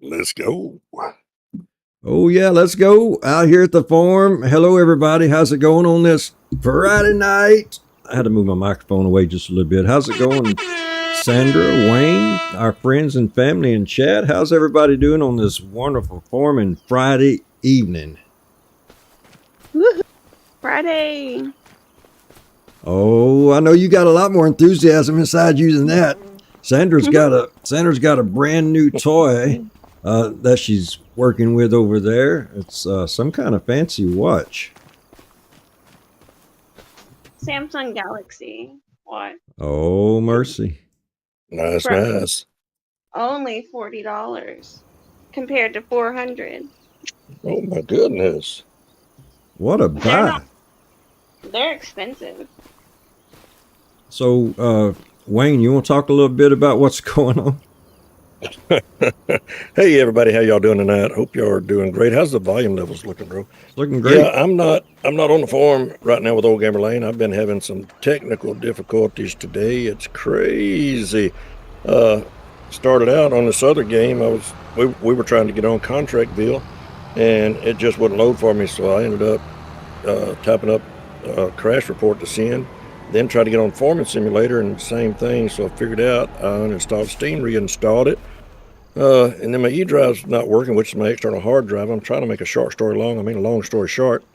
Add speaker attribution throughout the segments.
Speaker 1: Let's go.
Speaker 2: Oh, yeah, let's go out here at the farm. Hello, everybody. How's it going on this Friday night? I had to move my microphone away just a little bit. How's it going, Sandra, Wayne, our friends and family in chat? How's everybody doing on this wonderful farming Friday evening?
Speaker 3: Woo-hoo. Friday.
Speaker 2: Oh, I know you got a lot more enthusiasm inside you than that. Sandra's got a brand new toy that she's working with over there. It's some kind of fancy watch.
Speaker 3: Samsung Galaxy. What?
Speaker 2: Oh, mercy.
Speaker 1: Nice,
Speaker 3: For
Speaker 1: nice.
Speaker 3: only $40 compared to $400.
Speaker 1: Oh my goodness.
Speaker 2: What a buy.
Speaker 3: They're expensive.
Speaker 2: So, Wayne, you want to talk a little bit about what's going on?
Speaker 1: Hey everybody, how y'all doing tonight? Hope y'all are doing great. How's the volume levels looking, bro?
Speaker 2: It's looking great.
Speaker 1: Yeah, I'm not on the farm right now with Old Gamer Layne. I've been having some technical difficulties today. It's crazy. Started out on this other game. We were trying to get on Contractville, and it just wouldn't load for me. So I ended up typing up a crash report to send. Then tried to get on Farming Simulator, and same thing. So I figured out I uninstalled Steam, reinstalled it. And then my E drive's not working, which is my external hard drive. I'm trying to make a short story long. I mean, a long story short.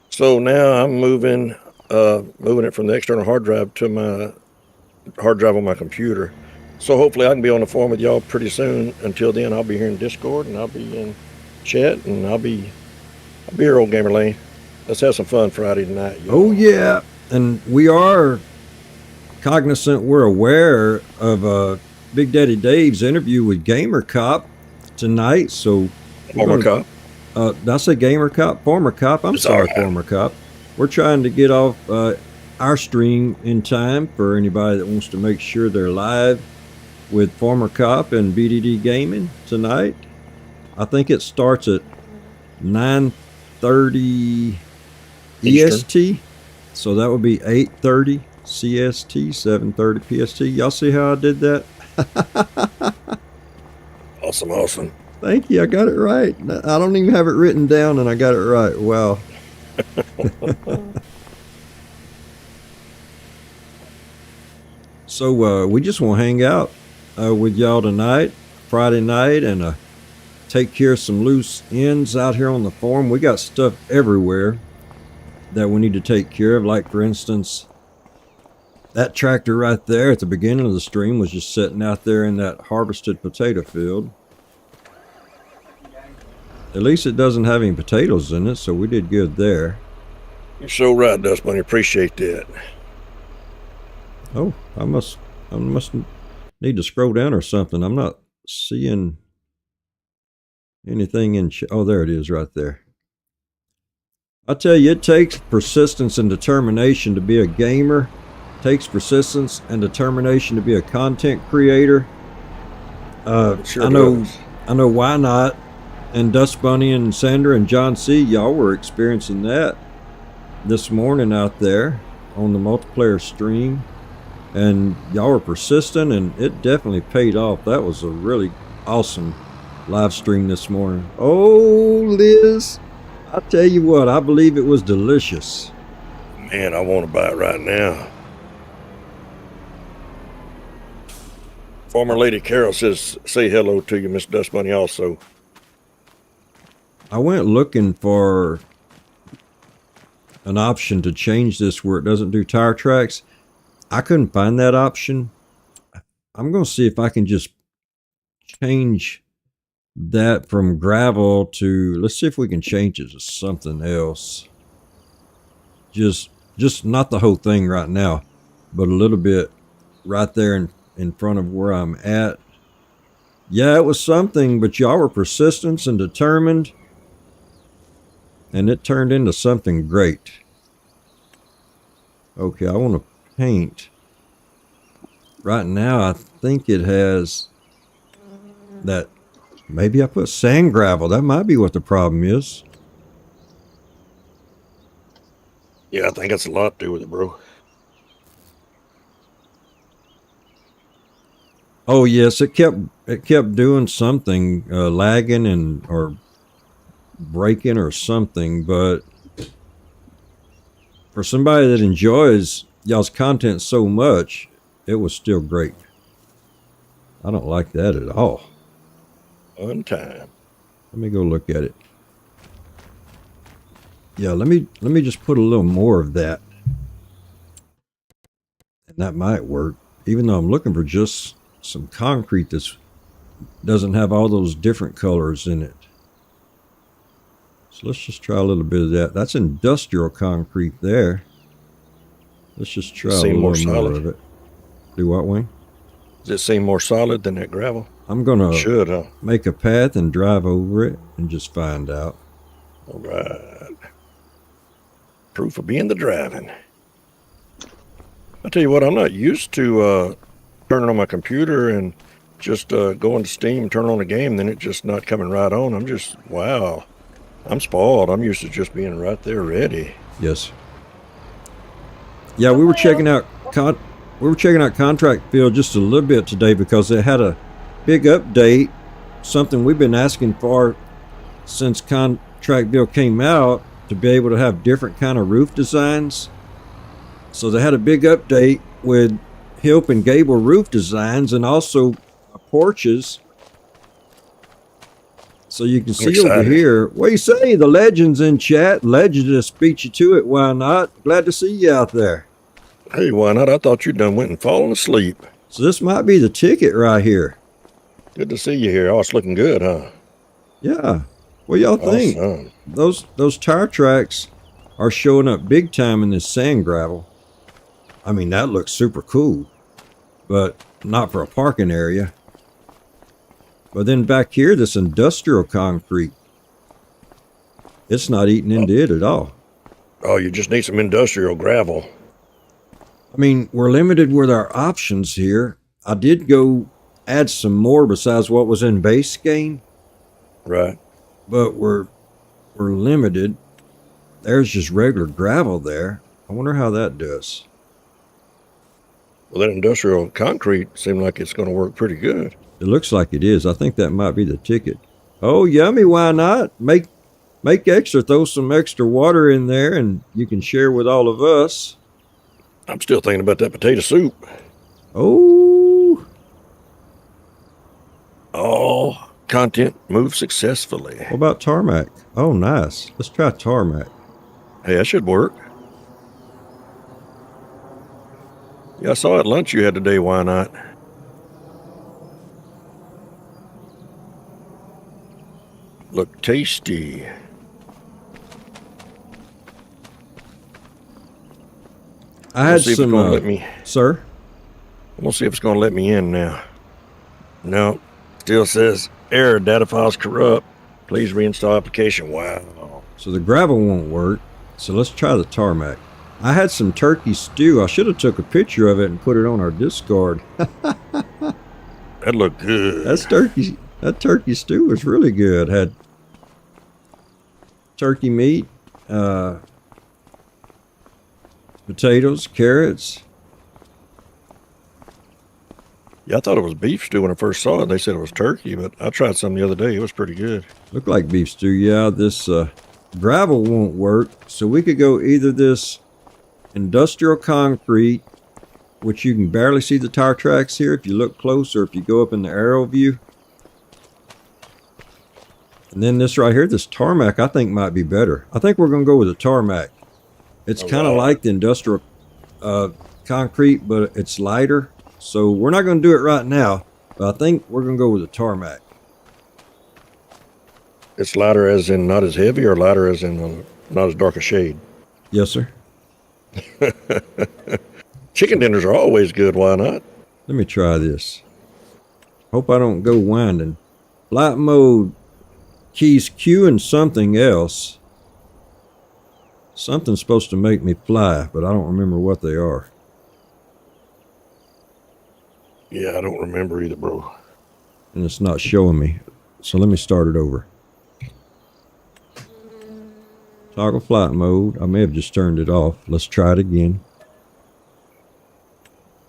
Speaker 1: So now I'm moving it from the external hard drive to my hard drive on my computer. So hopefully I can be on the phone with y'all pretty soon. Until then, I'll be here in Discord, and I'll be in chat, and I'll be here, Old Gamer Layne. Let's have some fun Friday night. Y'all.
Speaker 2: Oh, yeah. And we are cognizant, we're aware of Big Daddy Dave's interview with Gamer Cop tonight. So,
Speaker 1: Former Cop.
Speaker 2: Did I say Gamer Cop? Former Cop. I'm sorry, Former Cop. We're trying to get off our stream in time for anybody that wants to make sure they're live with Former Cop and BDD Gaming tonight. I think it starts at 9:30 EST. So that would be 8:30 CST, 7:30 PST. Y'all see how I did that?
Speaker 1: Awesome.
Speaker 2: Thank you. I got it right. I don't even have it written down, and I got it right. Wow. So we just want to hang out with y'all tonight, Friday night, and take care of some loose ends out here on the farm. We got stuff everywhere that we need to take care of. Like, for instance, that tractor right there at the beginning of the stream was just sitting out there in that harvested potato field. At least it doesn't have any potatoes in it, so we did good there.
Speaker 1: You're so right, Dust Bunny. Appreciate that.
Speaker 2: Oh, I must need to scroll down or something. I'm not seeing anything in oh, there it is right there. I tell you, it takes persistence and determination to be a gamer. It takes persistence and determination to be a content creator.
Speaker 1: Sure
Speaker 2: I know Why Not and Dust Bunny and Sandra and John C. Y'all were experiencing that this morning out there on the multiplayer stream, and y'all were persistent, and it definitely paid off. That was a really awesome live stream this morning. Oh, Liz, I tell you what, I believe it was delicious.
Speaker 1: Man, I want to buy it right now. Former Lady Carol says, say hello to you, Miss Dust Bunny, also.
Speaker 2: I went looking for an option to change this where it doesn't do tire tracks. I couldn't find that option. I'm going to see if I can just change that from gravel to, let's see if we can change it to something else. Just not the whole thing right now, but a little bit right there in front of where I'm at. Yeah, it was something, but y'all were persistent and determined, and it turned into something great. Okay, I want to paint. Right now, I think it has that. Maybe I put sand gravel. That might be what the problem is.
Speaker 1: Yeah, I think that's a lot to do with it, bro.
Speaker 2: Oh yes, it kept it kept doing something, lagging and or breaking or something. But for somebody that enjoys y'all's content so much, it was still great. I don't like that at all.
Speaker 1: One time.
Speaker 2: Let me go look at it. Yeah, let me just put a little more of that. And that might work. Even though I'm looking for just some concrete that doesn't have all those different colors in it. So let's just try a little bit of that. That's industrial concrete there. Let's just try a little more of it. Do what, Wayne?
Speaker 1: Does it seem more solid than that gravel?
Speaker 2: I'm going
Speaker 1: to
Speaker 2: make a path and drive over it and just find out.
Speaker 1: All right. Proof of being the driving. I tell you what, I'm not used to turning on my computer and just going to Steam, turn on a game, then it just not coming right on. Wow. I'm spoiled. I'm used to just being right there ready.
Speaker 2: Yes. Yeah, we were checking out Contract Field just a little bit today because it had a big update, something we've been asking for since Contractville came out, to be able to have different kind of roof designs. So they had a big update with Hilp and Gable roof designs and also porches. So you can see over here. What do you say? The legend's in chat. Legend just beat you to it. Why not? Glad to see you out there.
Speaker 1: Hey, why not? I thought you done went and fallen asleep.
Speaker 2: So this might be the ticket right here.
Speaker 1: Good to see you here. Oh, it's looking good, huh?
Speaker 2: Yeah. What y'all think?
Speaker 1: Awesome.
Speaker 2: Those tire tracks are showing up big time in this sand gravel. I mean, that looks super cool, but not for a parking area. But then back here, this industrial concrete, it's not eating into it at all.
Speaker 1: Oh, you just need some industrial gravel.
Speaker 2: I mean, we're limited with our options here. I did go add some more besides what was in base game.
Speaker 1: Right.
Speaker 2: But we're limited. There's just regular gravel there. I wonder how that does.
Speaker 1: Well, that industrial concrete seemed like it's going to work pretty good.
Speaker 2: It looks like it is. I think that might be the ticket. Oh, yummy. Why not? Make extra. Throw some extra water in there and you can share with all of us.
Speaker 1: I'm still thinking about that potato soup.
Speaker 2: Oh.
Speaker 1: All content moved successfully.
Speaker 2: What about tarmac? Oh, nice. Let's try tarmac.
Speaker 1: Hey, that should work. Yeah, I saw at lunch you had today. Why not? Look tasty.
Speaker 2: I had some.
Speaker 1: Let me,
Speaker 2: sir?
Speaker 1: I'm gonna see if it's gonna let me in now. No, still says error. Data files corrupt. Please reinstall application. Wow.
Speaker 2: So the gravel won't work. So let's try the tarmac. I had some turkey stew. I should have took a picture of it and put it on our Discord.
Speaker 1: That looked good.
Speaker 2: That turkey stew was really good. Had turkey meat, potatoes, carrots.
Speaker 1: Yeah, I thought it was beef stew when I first saw it. They said it was turkey, but I tried some the other day. It was pretty good.
Speaker 2: Looked like beef stew. Yeah, this gravel won't work. So we could go either this industrial concrete, which you can barely see the tire tracks here if you look close or if you go up in the aerial view. And then this right here, this tarmac, I think might be better. I think we're going to go with the tarmac. It's kind of like the industrial concrete, but it's lighter. So we're not going to do it right now, but I think we're going to go with the tarmac.
Speaker 1: It's lighter as in not as heavy, or lighter as in not as dark a shade?
Speaker 2: Yes, sir.
Speaker 1: Chicken dinners are always good. Why not?
Speaker 2: Let me try this. Hope I don't go winding. Flight mode keys Q and something else. Something's supposed to make me fly, but I don't remember what they are.
Speaker 1: Yeah, I don't remember either, bro.
Speaker 2: And it's not showing me. So let me start it over. Toggle flight mode. I may have just turned it off. Let's try it again.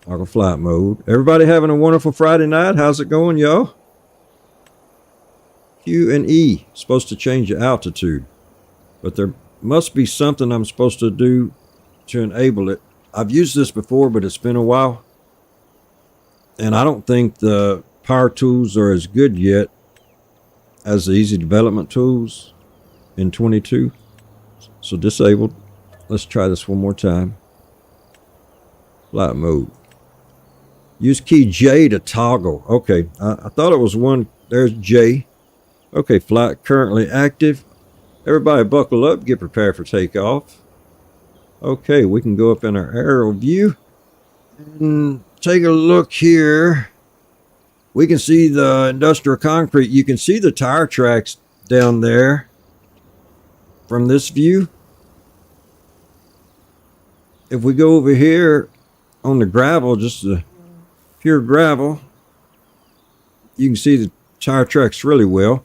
Speaker 2: Toggle flight mode. Everybody having a wonderful Friday night? How's it going, y'all? Q and E supposed to change the altitude, but there must be something I'm supposed to do to enable it. I've used this before, but it's been a while, and I don't think the power tools are as good yet as the easy development tools in 22. So disabled. Let's try this one more time. Flight mode. Use key J to toggle. Okay, I thought it was one. There's J. Okay, flight currently active. Everybody buckle up, get prepared for takeoff. Okay, we can go up in our aerial view and take a look here. We can see the industrial concrete. You can see the tire tracks down there from this view. If we go over here on the gravel, just the pure gravel, you can see the tire tracks really well.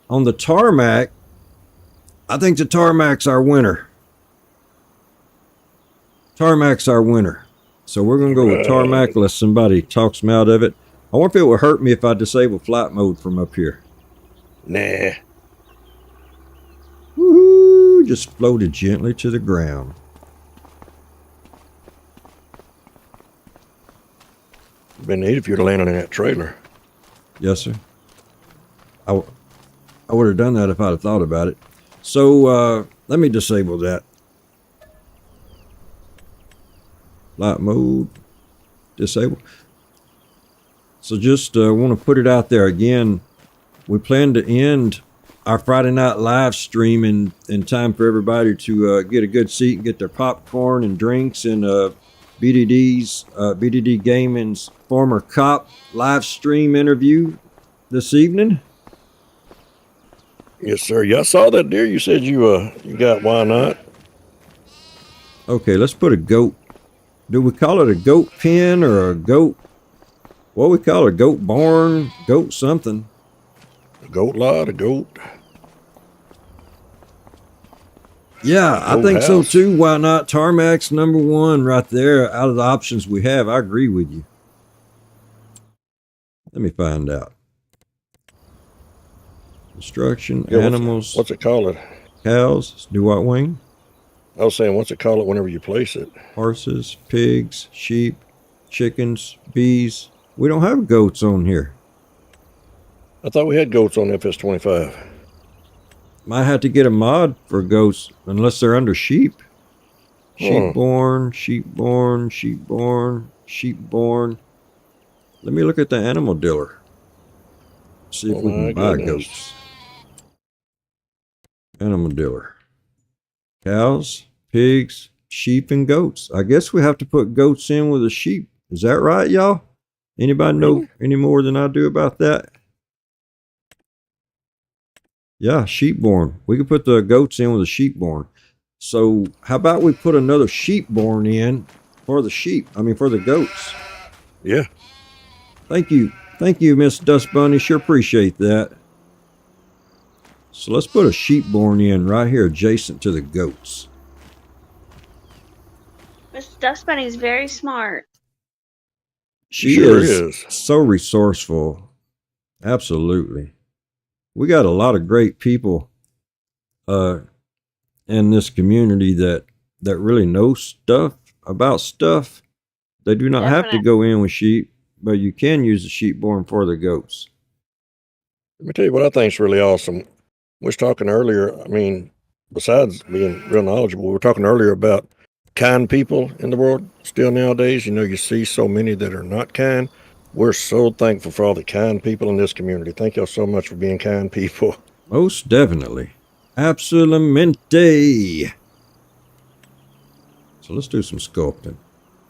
Speaker 2: On the tarmac, I think the tarmac's our winner. Tarmac's our winner. So we're going to go with tarmac unless somebody talks me out of it. I wonder if it would hurt me if I disable flight mode from up here.
Speaker 1: Nah.
Speaker 2: Woohoo! Just floated gently to the ground.
Speaker 1: Been neat if you'd have landed in that trailer.
Speaker 2: Yes, sir. I would have done that if I'd have thought about it. So let me disable that. Flight mode. Disable. So just want to put it out there again. We plan to end our Friday night live stream in time for everybody to get a good seat and get their popcorn and drinks and BDD Gaming's former cop live stream interview this evening.
Speaker 1: Yes, sir. Yeah, I saw that deer you said you got. Why not?
Speaker 2: Okay, let's put a goat. Do we call it a goat pen or a goat? What we call it? A goat barn? Goat something?
Speaker 1: A goat lot, a goat.
Speaker 2: Yeah, I
Speaker 1: Goat
Speaker 2: think so
Speaker 1: house.
Speaker 2: too. Why not? Tarmac's number one right there out of the options we have. I agree with you. Let me find out. Construction,
Speaker 1: Yeah,
Speaker 2: animals,
Speaker 1: What's it called?
Speaker 2: cows, do what, Wayne?
Speaker 1: I was saying, what's it called whenever you place it?
Speaker 2: Horses, pigs, sheep, chickens, bees. We don't have goats on here.
Speaker 1: I thought we had goats on FS25.
Speaker 2: Might have to get a mod for goats unless they're under sheep. Sheepborn, sheepborn, sheepborn, sheepborn. Let me look at the animal dealer. See if we
Speaker 1: Oh, my
Speaker 2: can buy
Speaker 1: goodness.
Speaker 2: goats. Animal dealer. Cows, pigs, sheep, and goats. I guess we have to put goats in with a sheep. Is that right, y'all? Anybody know any more than I do about that? Yeah, sheepborn. We could put the goats in with a sheepborn. So how about we put another sheepborn in for the sheep? I mean, for the goats.
Speaker 1: Yeah.
Speaker 2: Thank you. Thank you, Miss Dust Bunny. Sure appreciate that. So let's put a sheepborn in right here adjacent to the goats.
Speaker 3: Miss Dust Bunny's very smart.
Speaker 2: She
Speaker 1: Sure
Speaker 2: is so resourceful. Absolutely. We got a lot of great people in this community that really know stuff about stuff. They do not have to go in with sheep, but you can use the sheepborn for the goats.
Speaker 1: Let me tell you what I think's really awesome. We was talking earlier, I mean, besides being real knowledgeable, we were talking earlier about kind people in the world still nowadays. You know, you see so many that are not kind. We're so thankful for all the kind people in this community. Thank y'all so much for being kind people.
Speaker 2: Most definitely. Absolutamente. So let's do some sculpting.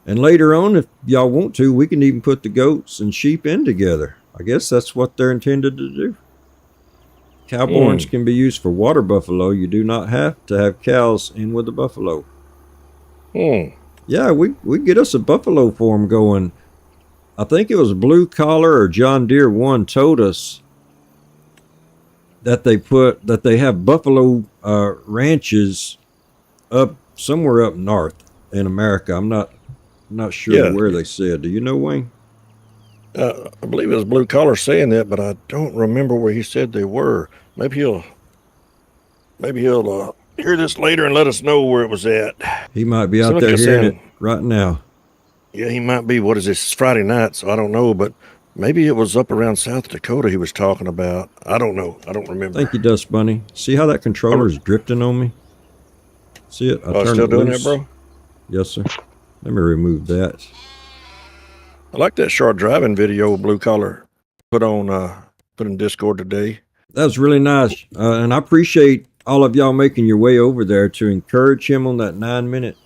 Speaker 2: And later on, if y'all want to, we can even put the goats and sheep in together. I guess that's what they're intended to do. Cowborns can be used for water buffalo. You do not have to have cows in with the buffalo. Yeah, we get us a buffalo farm going. I think it was Blue Collar or John Deere 1 told us that they have buffalo ranches up somewhere up north in America. I'm not sure where they said. Do you know, Wayne?
Speaker 1: I believe it was Blue Collar saying that, but I don't remember where he said they were. Maybe he'll hear this later and let us know where it was at.
Speaker 2: He might be out
Speaker 1: Seemed like
Speaker 2: there
Speaker 1: you're
Speaker 2: hearing
Speaker 1: saying,
Speaker 2: it right now.
Speaker 1: yeah, he might be. What is this? It's Friday night, so I don't know, but maybe it was up around South Dakota he was talking about. I don't know. I don't remember.
Speaker 2: Thank you, Dust Bunny. See how that controller is drifting on me? See it? I
Speaker 1: Oh,
Speaker 2: turned
Speaker 1: still
Speaker 2: it
Speaker 1: doing
Speaker 2: loose.
Speaker 1: that, bro?
Speaker 2: Yes, sir. Let me remove that.
Speaker 1: I like that short driving video Blue Collar put in Discord today.
Speaker 2: That was really nice. And I appreciate all of y'all making your way over there to encourage him on that 9-minute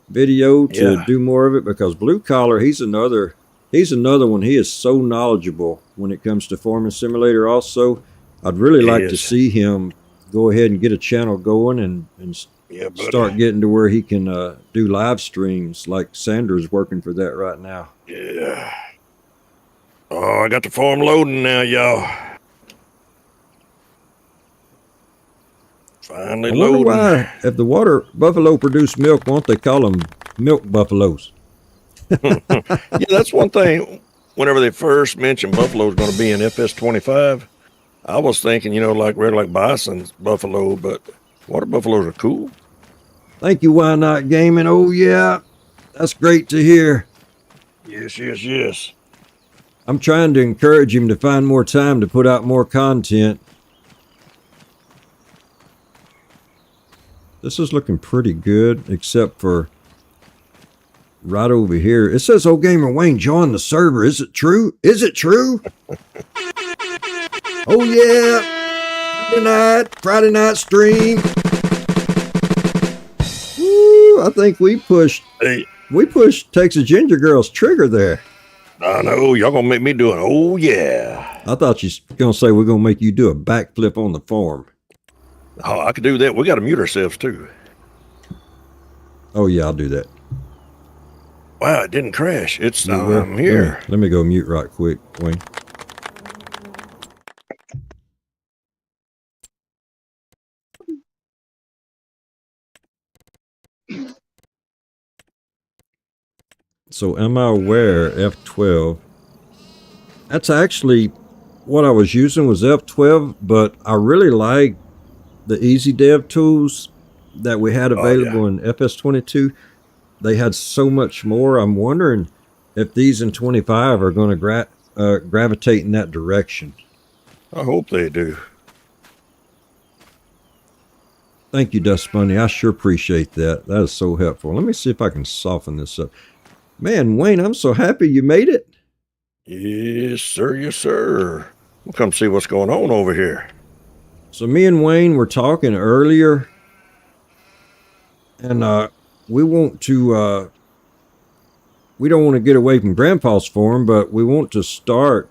Speaker 2: video to
Speaker 1: Yeah.
Speaker 2: do more of it, because Blue Collar, he's another one. He is so knowledgeable when it comes to Foreman Simulator. Also, I'd really like to
Speaker 1: Yes.
Speaker 2: see him go ahead and get a channel going and
Speaker 1: Yeah, buddy.
Speaker 2: start getting to where he can do live streams, like Sandra's working for that right now.
Speaker 1: Yeah. Oh, I got the farm loading now, y'all. Finally
Speaker 2: I wonder
Speaker 1: loading.
Speaker 2: why, if the water buffalo produce milk, won't they call them milk buffaloes?
Speaker 1: Yeah, that's one thing. Whenever they first mentioned buffalo's going to be in FS25, I was thinking, like regular like bison's buffalo, but water buffaloes are cool.
Speaker 2: Thank you, Why Not Gaming. Oh, yeah. That's great to hear.
Speaker 1: Yes.
Speaker 2: I'm trying to encourage him to find more time to put out more content. This is looking pretty good, except for right over here. It says, "Oh, Gamer Wayne joined the server." Is it true? Is it true? Oh, yeah. Friday night stream. Woo, I think we pushed Texas Ginger Girl's trigger there.
Speaker 1: I know. Y'all going to make me do it. Oh, yeah.
Speaker 2: I thought you were going to say we're going to make you do a backflip on the farm.
Speaker 1: Oh, I could do that. We got to mute ourselves, too.
Speaker 2: Oh, yeah, I'll do that.
Speaker 1: Wow, it didn't crash. It's,
Speaker 2: You will?
Speaker 1: I'm here.
Speaker 2: Let me go mute right quick, Wayne. So am I aware F12? That's actually what I was using was F12, but I really like the Easy Dev tools that we had available in FS22. They had so much more. I'm wondering if these in 25 are going to gravitate in that direction.
Speaker 1: I hope they do.
Speaker 2: Thank you, Dust Bunny. I sure appreciate that. That is so helpful. Let me see if I can soften this up. Man, Wayne, I'm so happy you made it.
Speaker 1: Yes, sir. Yes, sir. We'll come see what's going on over here.
Speaker 2: So me and Wayne were talking earlier, and we want to, we don't want to get away from Grandpa's forum, but we want to start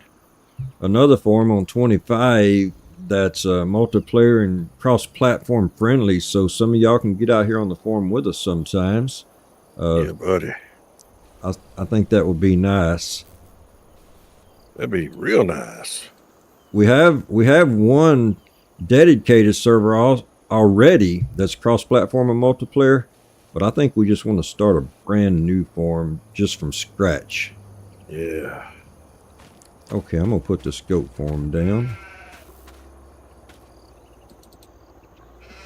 Speaker 2: another forum on 25 that's multiplayer and cross-platform friendly, so some of y'all can get out here on the forum with us sometimes.
Speaker 1: Yeah, buddy.
Speaker 2: I think that would be nice.
Speaker 1: That'd be real nice.
Speaker 2: We have one dedicated server already that's cross-platform and multiplayer, but I think we just want to start a brand new forum just from scratch.
Speaker 1: Yeah.
Speaker 2: Okay, I'm gonna put the scope form down.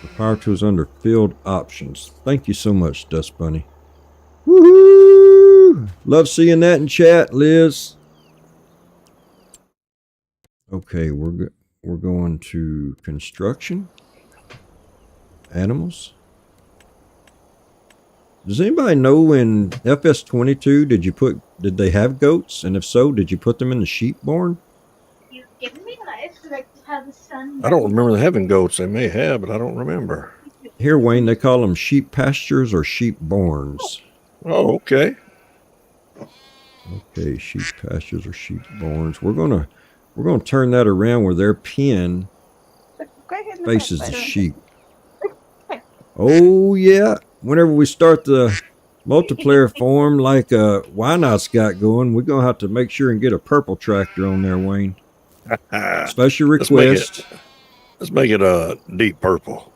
Speaker 2: The power tool's under field options. Thank you so much, Dust Bunny. Woohoo! Love seeing that in chat, Liz. Okay, we're going to construction. Animals. Does anybody know in FS22 did they have goats? And if so, did you put them in the sheep barn?
Speaker 3: You've given me life so I can have a son.
Speaker 1: I don't remember having goats. They may have, but I don't remember.
Speaker 2: Here, Wayne, they call them sheep pastures or sheep barns.
Speaker 1: Oh, okay.
Speaker 2: Okay, sheep pastures or sheep barns. We're gonna turn that around where their pen faces the sheep. Oh yeah. Whenever we start the multiplayer forum like Why Not's got going, we're gonna have to make sure and get a purple tractor on there, Wayne. Special request.
Speaker 1: Let's make it a deep purple.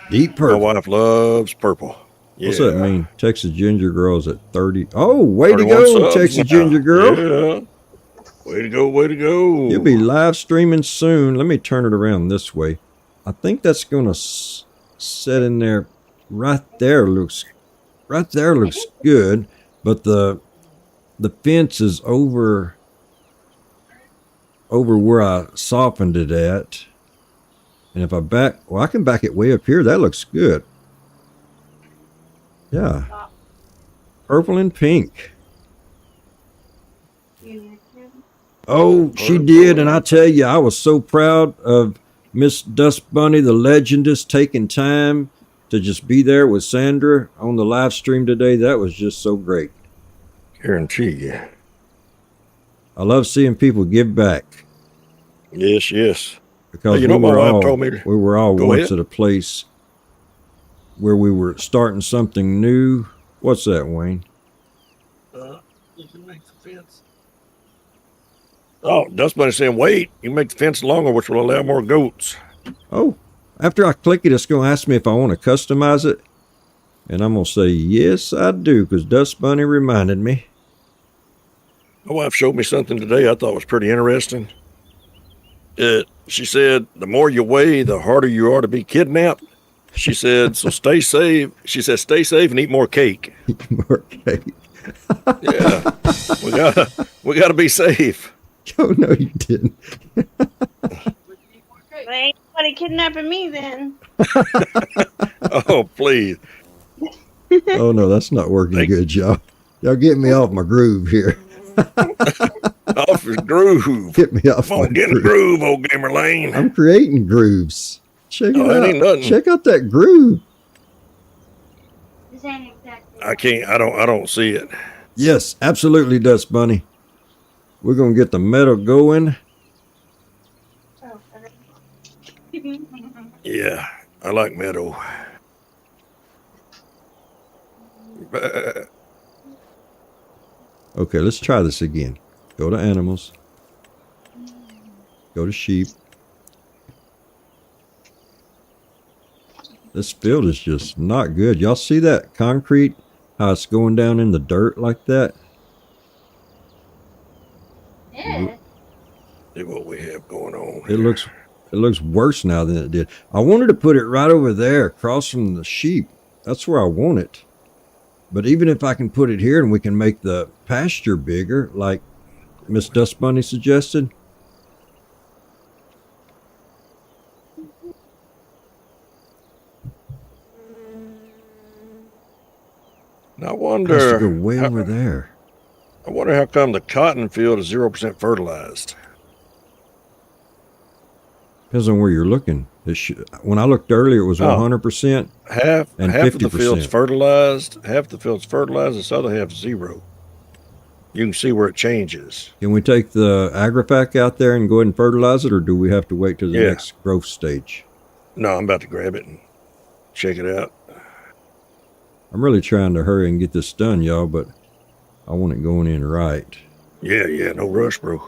Speaker 2: Deep purple.
Speaker 1: My wife loves purple.
Speaker 2: What's that
Speaker 1: Yeah.
Speaker 2: mean? Texas Ginger Girl's at 30. Oh, way to
Speaker 1: 31
Speaker 2: go,
Speaker 1: subs
Speaker 2: Texas
Speaker 1: now.
Speaker 2: Ginger Girl.
Speaker 1: Yeah. Way to go, way to go.
Speaker 2: You'll be live streaming soon. Let me turn it around this way. I think that's going to set in there. Right there looks good, but the fence is over where I softened it at. And if I I can back it way up here. That looks good. Yeah. Purple and pink. Oh, she did. And I tell you, I was so proud of Miss Dust Bunny, the legendist, taking time to just be there with Sandra on the live stream today. That was just so great.
Speaker 1: Guarantee you.
Speaker 2: I love seeing people give back.
Speaker 1: Yes, yes.
Speaker 2: Because
Speaker 1: you know, my wife told me
Speaker 2: we were all
Speaker 1: go
Speaker 2: once
Speaker 1: ahead.
Speaker 2: at a place where we were starting something new. What's that, Wayne?
Speaker 1: You can make the fence. Oh, Dust Bunny saying, wait, you make the fence longer, which will allow more goats.
Speaker 2: Oh, after I click it, it's going to ask me if I want to customize it. And I'm going to say, yes, I do, because Dust Bunny reminded me.
Speaker 1: My wife showed me something today I thought was pretty interesting. She said, the more you weigh, the harder you are to be kidnapped. She said, so stay safe. She said, stay safe and eat more cake.
Speaker 2: More cake.
Speaker 1: Yeah, we gotta be safe.
Speaker 2: Oh, no, you didn't.
Speaker 4: Well, ain't nobody kidnapping me then.
Speaker 1: Oh, please.
Speaker 2: Oh, no, that's not working good, y'all. Y'all get me off my groove here.
Speaker 1: Off his groove.
Speaker 2: Get me off
Speaker 1: Come
Speaker 2: my
Speaker 1: on, get in the groove, old gamer Layne.
Speaker 2: I'm creating grooves. Check it
Speaker 1: that
Speaker 2: out.
Speaker 1: ain't nothing.
Speaker 2: Check out that groove.
Speaker 3: This ain't exactly.
Speaker 1: I can't, I don't see it.
Speaker 2: Yes, absolutely, Dust Bunny. We're going to get the metal going.
Speaker 3: Oh,
Speaker 1: Yeah, I like meadow.
Speaker 2: Okay, let's try this again. Go to animals. Go to sheep. This field is just not good. Y'all see that concrete? How it's going down in the dirt like that?
Speaker 3: yeah.
Speaker 1: See what we have going on.
Speaker 2: It looks worse now than it did. I wanted to put it right over there across from the sheep. That's where I want it. But even if I can put it here and we can make the pasture bigger, like Miss Dust Bunny suggested.
Speaker 1: I
Speaker 2: It has to
Speaker 1: wonder.
Speaker 2: go way over there.
Speaker 1: I wonder how come the cotton field is 0% fertilized.
Speaker 2: Depends on where you're looking. When I looked earlier, it was
Speaker 1: Oh.
Speaker 2: 100%.
Speaker 1: Half
Speaker 2: And
Speaker 1: of the field's
Speaker 2: 50%.
Speaker 1: fertilized. Half the field's fertilized. This other half 0. You can see where it changes.
Speaker 2: Can we take the agrifac out there and go ahead and fertilize it, or do we have to wait to the
Speaker 1: Yeah.
Speaker 2: next growth stage?
Speaker 1: No, I'm about to grab it and check it out.
Speaker 2: I'm really trying to hurry and get this done, y'all, but I want it going in right.
Speaker 1: Yeah, no rush, bro.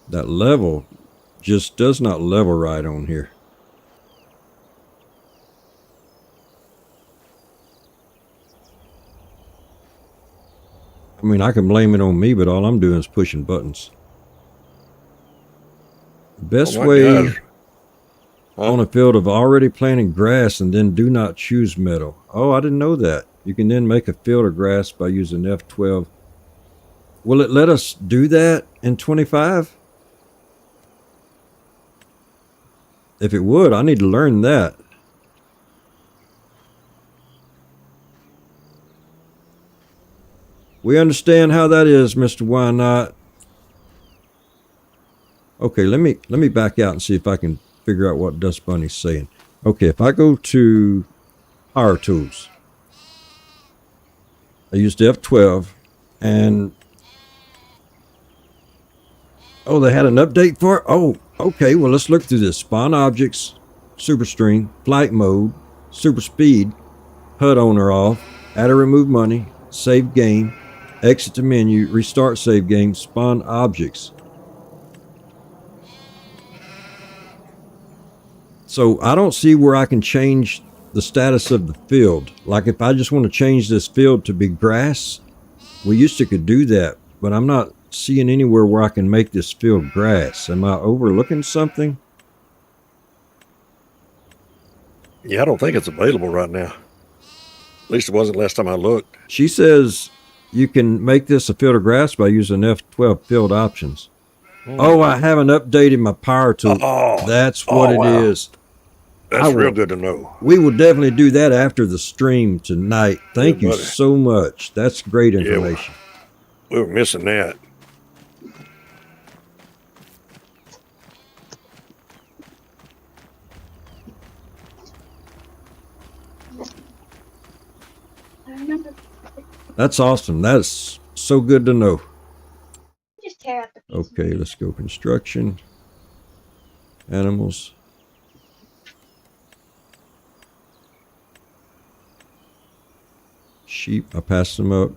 Speaker 2: That level just does not level right on here. I mean, I can blame it on me, but all I'm doing is pushing buttons. Best
Speaker 1: Oh my
Speaker 2: way
Speaker 1: gosh. Huh?
Speaker 2: on a field of already planted grass and then do not choose meadow. Oh, I didn't know that. You can then make a field of grass by using F12. Will it let us do that in 25? If it would, I need to learn that. We understand how that is, Mr. Why Not. Okay, let me back out and see if I can figure out what Dust Bunny's saying. Okay, if I go to Power Tools, I used F12, and oh, they had an update for it? Oh, okay, well, let's look through this. Spawn objects, super string, flight mode, super speed, HUD on or off, add or remove money, save game, exit to menu, restart save game, spawn objects. So I don't see where I can change the status of the field. Like if I just want to change this field to be grass, we used to could do that, but I'm not seeing anywhere where I can make this field grass. Am I overlooking something?
Speaker 1: Yeah, I don't think it's available right now. At least it wasn't last time I looked.
Speaker 2: She says you can make this a field of grass by using F12 field options. Oh, I haven't updated my power tool.
Speaker 1: Oh,
Speaker 2: That's what it
Speaker 1: wow.
Speaker 2: is.
Speaker 1: That's real good to know.
Speaker 2: We will definitely do that after the stream tonight. Thank you
Speaker 1: buddy.
Speaker 2: so much. That's great information.
Speaker 1: We were missing that.
Speaker 3: I remember.
Speaker 2: That's awesome. That's so good to know.
Speaker 3: Just tear out the piece.
Speaker 2: Okay, let's go construction. Animals. Sheep, I passed them up.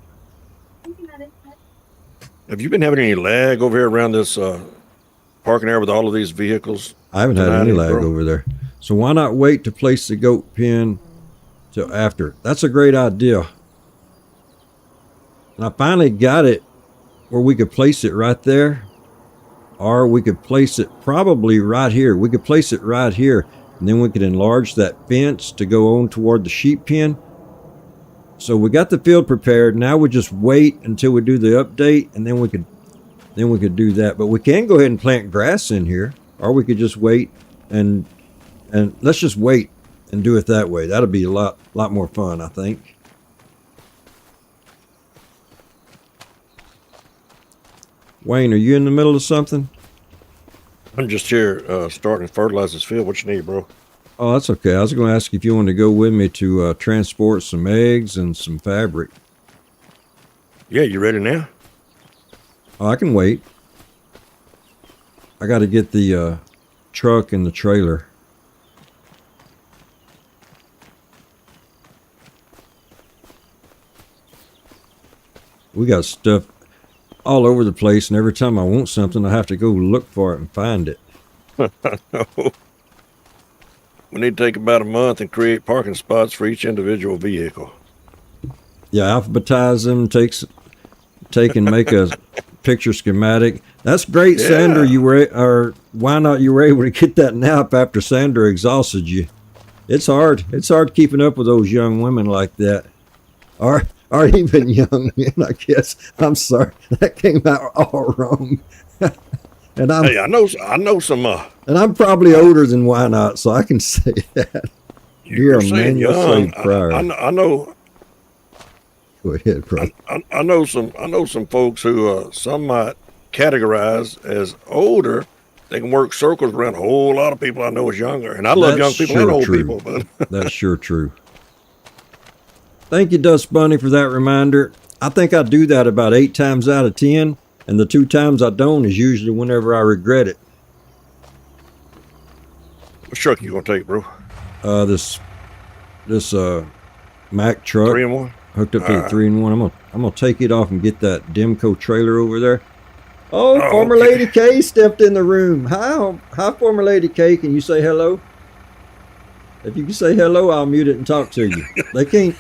Speaker 1: Have you been having any lag over here around this parking area with all of these vehicles?
Speaker 2: I haven't had
Speaker 1: Tonight,
Speaker 2: any lag
Speaker 1: bro.
Speaker 2: over there. So why not wait to place the goat pen till after? That's a great idea. And I finally got it where we could place it right there. Or we could place it probably right here. We could place it right here. And then we could enlarge that fence to go on toward the sheep pen. So we got the field prepared. Now we just wait until we do the update, and then we could do that. But we can go ahead and plant grass in here, or we could just wait and let's just wait and do it that way. That'll be a lot more fun, I think. Wayne, are you in the middle of something?
Speaker 1: I'm just here starting to fertilize this field. What you need, bro?
Speaker 2: Oh, that's okay. I was going to ask if you wanted to go with me to transport some eggs and some fabric.
Speaker 1: Yeah, you ready now?
Speaker 2: Oh, I can wait. I got to get the truck and the trailer. We got stuff all over the place, and every time I want something, I have to go look for it and find it.
Speaker 1: We need to take about a month and create parking spots for each individual vehicle.
Speaker 2: Yeah, alphabetize them, take and make a picture schematic. That's great,
Speaker 1: Yeah.
Speaker 2: Sandra. You were why not? You were able to get that nap after Sandra exhausted you. It's hard. It's hard keeping up with those young women like that, or even young men. I guess. I'm sorry, that came out all wrong. And
Speaker 1: Hey, I know some.
Speaker 2: and I'm probably older than Why Not, so I can say that. You're a
Speaker 1: saying
Speaker 2: manual
Speaker 1: young.
Speaker 2: slave prior.
Speaker 1: I know.
Speaker 2: Go ahead, bro.
Speaker 1: I know some folks who some might categorize as older. They can work circles around a whole lot of people I know is younger, and I love young
Speaker 2: That's
Speaker 1: people
Speaker 2: sure
Speaker 1: and old
Speaker 2: true.
Speaker 1: people. But
Speaker 2: That's sure true. Thank you, Dust Bunny, for that reminder. I think I do that about 8 times out of 10, and the 2 times I don't is usually whenever I regret it.
Speaker 1: what truck you gonna take, bro?
Speaker 2: This Mack truck
Speaker 1: 3-in-1.
Speaker 2: hooked up to the
Speaker 1: Alright.
Speaker 2: 3-in-1. I'm gonna take it off and get that Demco trailer over there. Oh,
Speaker 1: Oh,
Speaker 2: former
Speaker 1: okay.
Speaker 2: Lady K stepped in the room. Hi, former Lady K. Can you say hello? If you can say hello, I'll mute it and talk to you. They can't.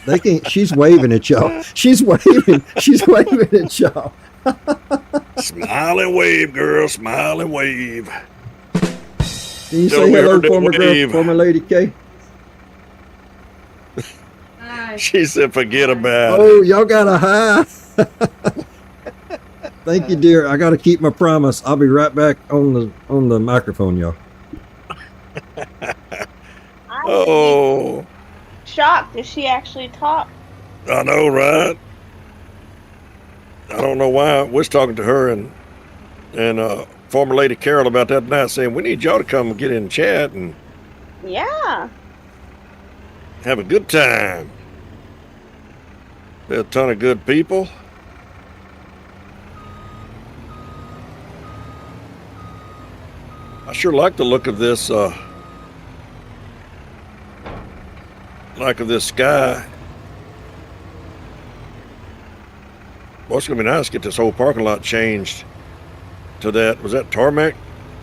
Speaker 2: She's waving at y'all. She's waving at y'all.
Speaker 1: Smile and wave, girl. Smile and wave.
Speaker 2: Can you
Speaker 1: Tell
Speaker 2: say
Speaker 1: me
Speaker 2: hello,
Speaker 1: her to
Speaker 2: former girl,
Speaker 1: wave.
Speaker 2: former Lady K?
Speaker 1: She said, "Forget about it."
Speaker 2: Oh, y'all got a high. Thank you, dear. I got to keep my promise. I'll be right back on the microphone, y'all.
Speaker 4: I would
Speaker 1: Oh,
Speaker 4: be shocked if she actually talked.
Speaker 1: I know, right? I don't know why. I was talking to her and former Lady Carol about that tonight, saying we need y'all to come and get in and chat and
Speaker 4: Yeah.
Speaker 1: have a good time. There's a ton of good people. I sure like the look of this sky. Well, it's gonna be nice to get this whole parking lot changed to that. Was that tarmac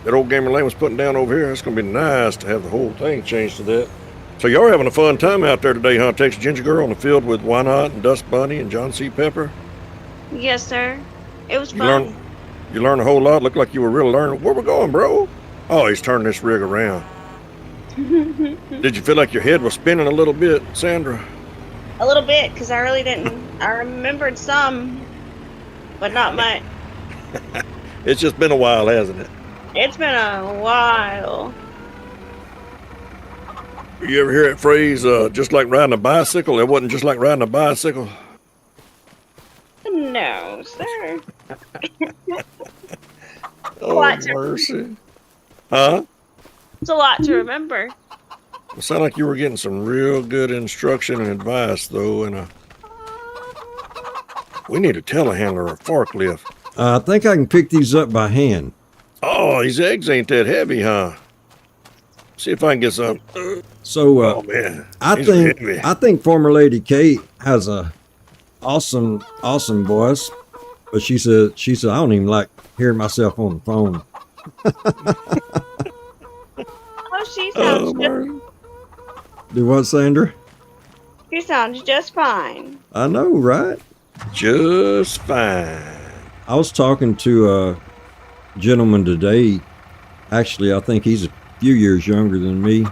Speaker 1: that old Gamer Lane was putting down over here? It's gonna be nice to have the whole thing changed to that. So you're having a fun time out there today, huh? Texas Ginger Girl on the field with Why Not and Dust Bunny and John C. Pepper.
Speaker 4: Yes, sir. It was
Speaker 1: You
Speaker 4: fun.
Speaker 1: You learned a whole lot. Looked like you were really learning. Where we going, bro? Oh, he's turning this rig around. Did you feel like your head was spinning a little bit, Sandra?
Speaker 4: A little bit, because I really didn't. I remembered some, but not much.
Speaker 1: It's just been a while, hasn't it?
Speaker 4: It's been a while.
Speaker 1: You ever hear that phrase, just like riding a bicycle? It wasn't just like riding a bicycle.
Speaker 4: No, sir.
Speaker 1: Oh,
Speaker 4: What?
Speaker 1: mercy. Huh?
Speaker 4: It's a lot to remember.
Speaker 1: It sounded like you were getting some real good instruction and advice, though, and we need a telehandler or a forklift.
Speaker 2: I think I can pick these up by hand.
Speaker 1: Oh, these eggs ain't that heavy, huh? See if I can get some.
Speaker 2: So
Speaker 1: Oh man,
Speaker 2: I
Speaker 1: these are
Speaker 2: think
Speaker 1: heavy.
Speaker 2: former Lady Kate has a awesome voice, but she said I don't even like hearing myself on the phone.
Speaker 4: Oh, she
Speaker 1: Oh,
Speaker 4: sounds
Speaker 1: Martin.
Speaker 2: Do what, Sandra?
Speaker 4: she sounds just fine.
Speaker 2: I know, right?
Speaker 1: Just fine.
Speaker 2: I was talking to a gentleman today. Actually, I think he's a few years younger than me.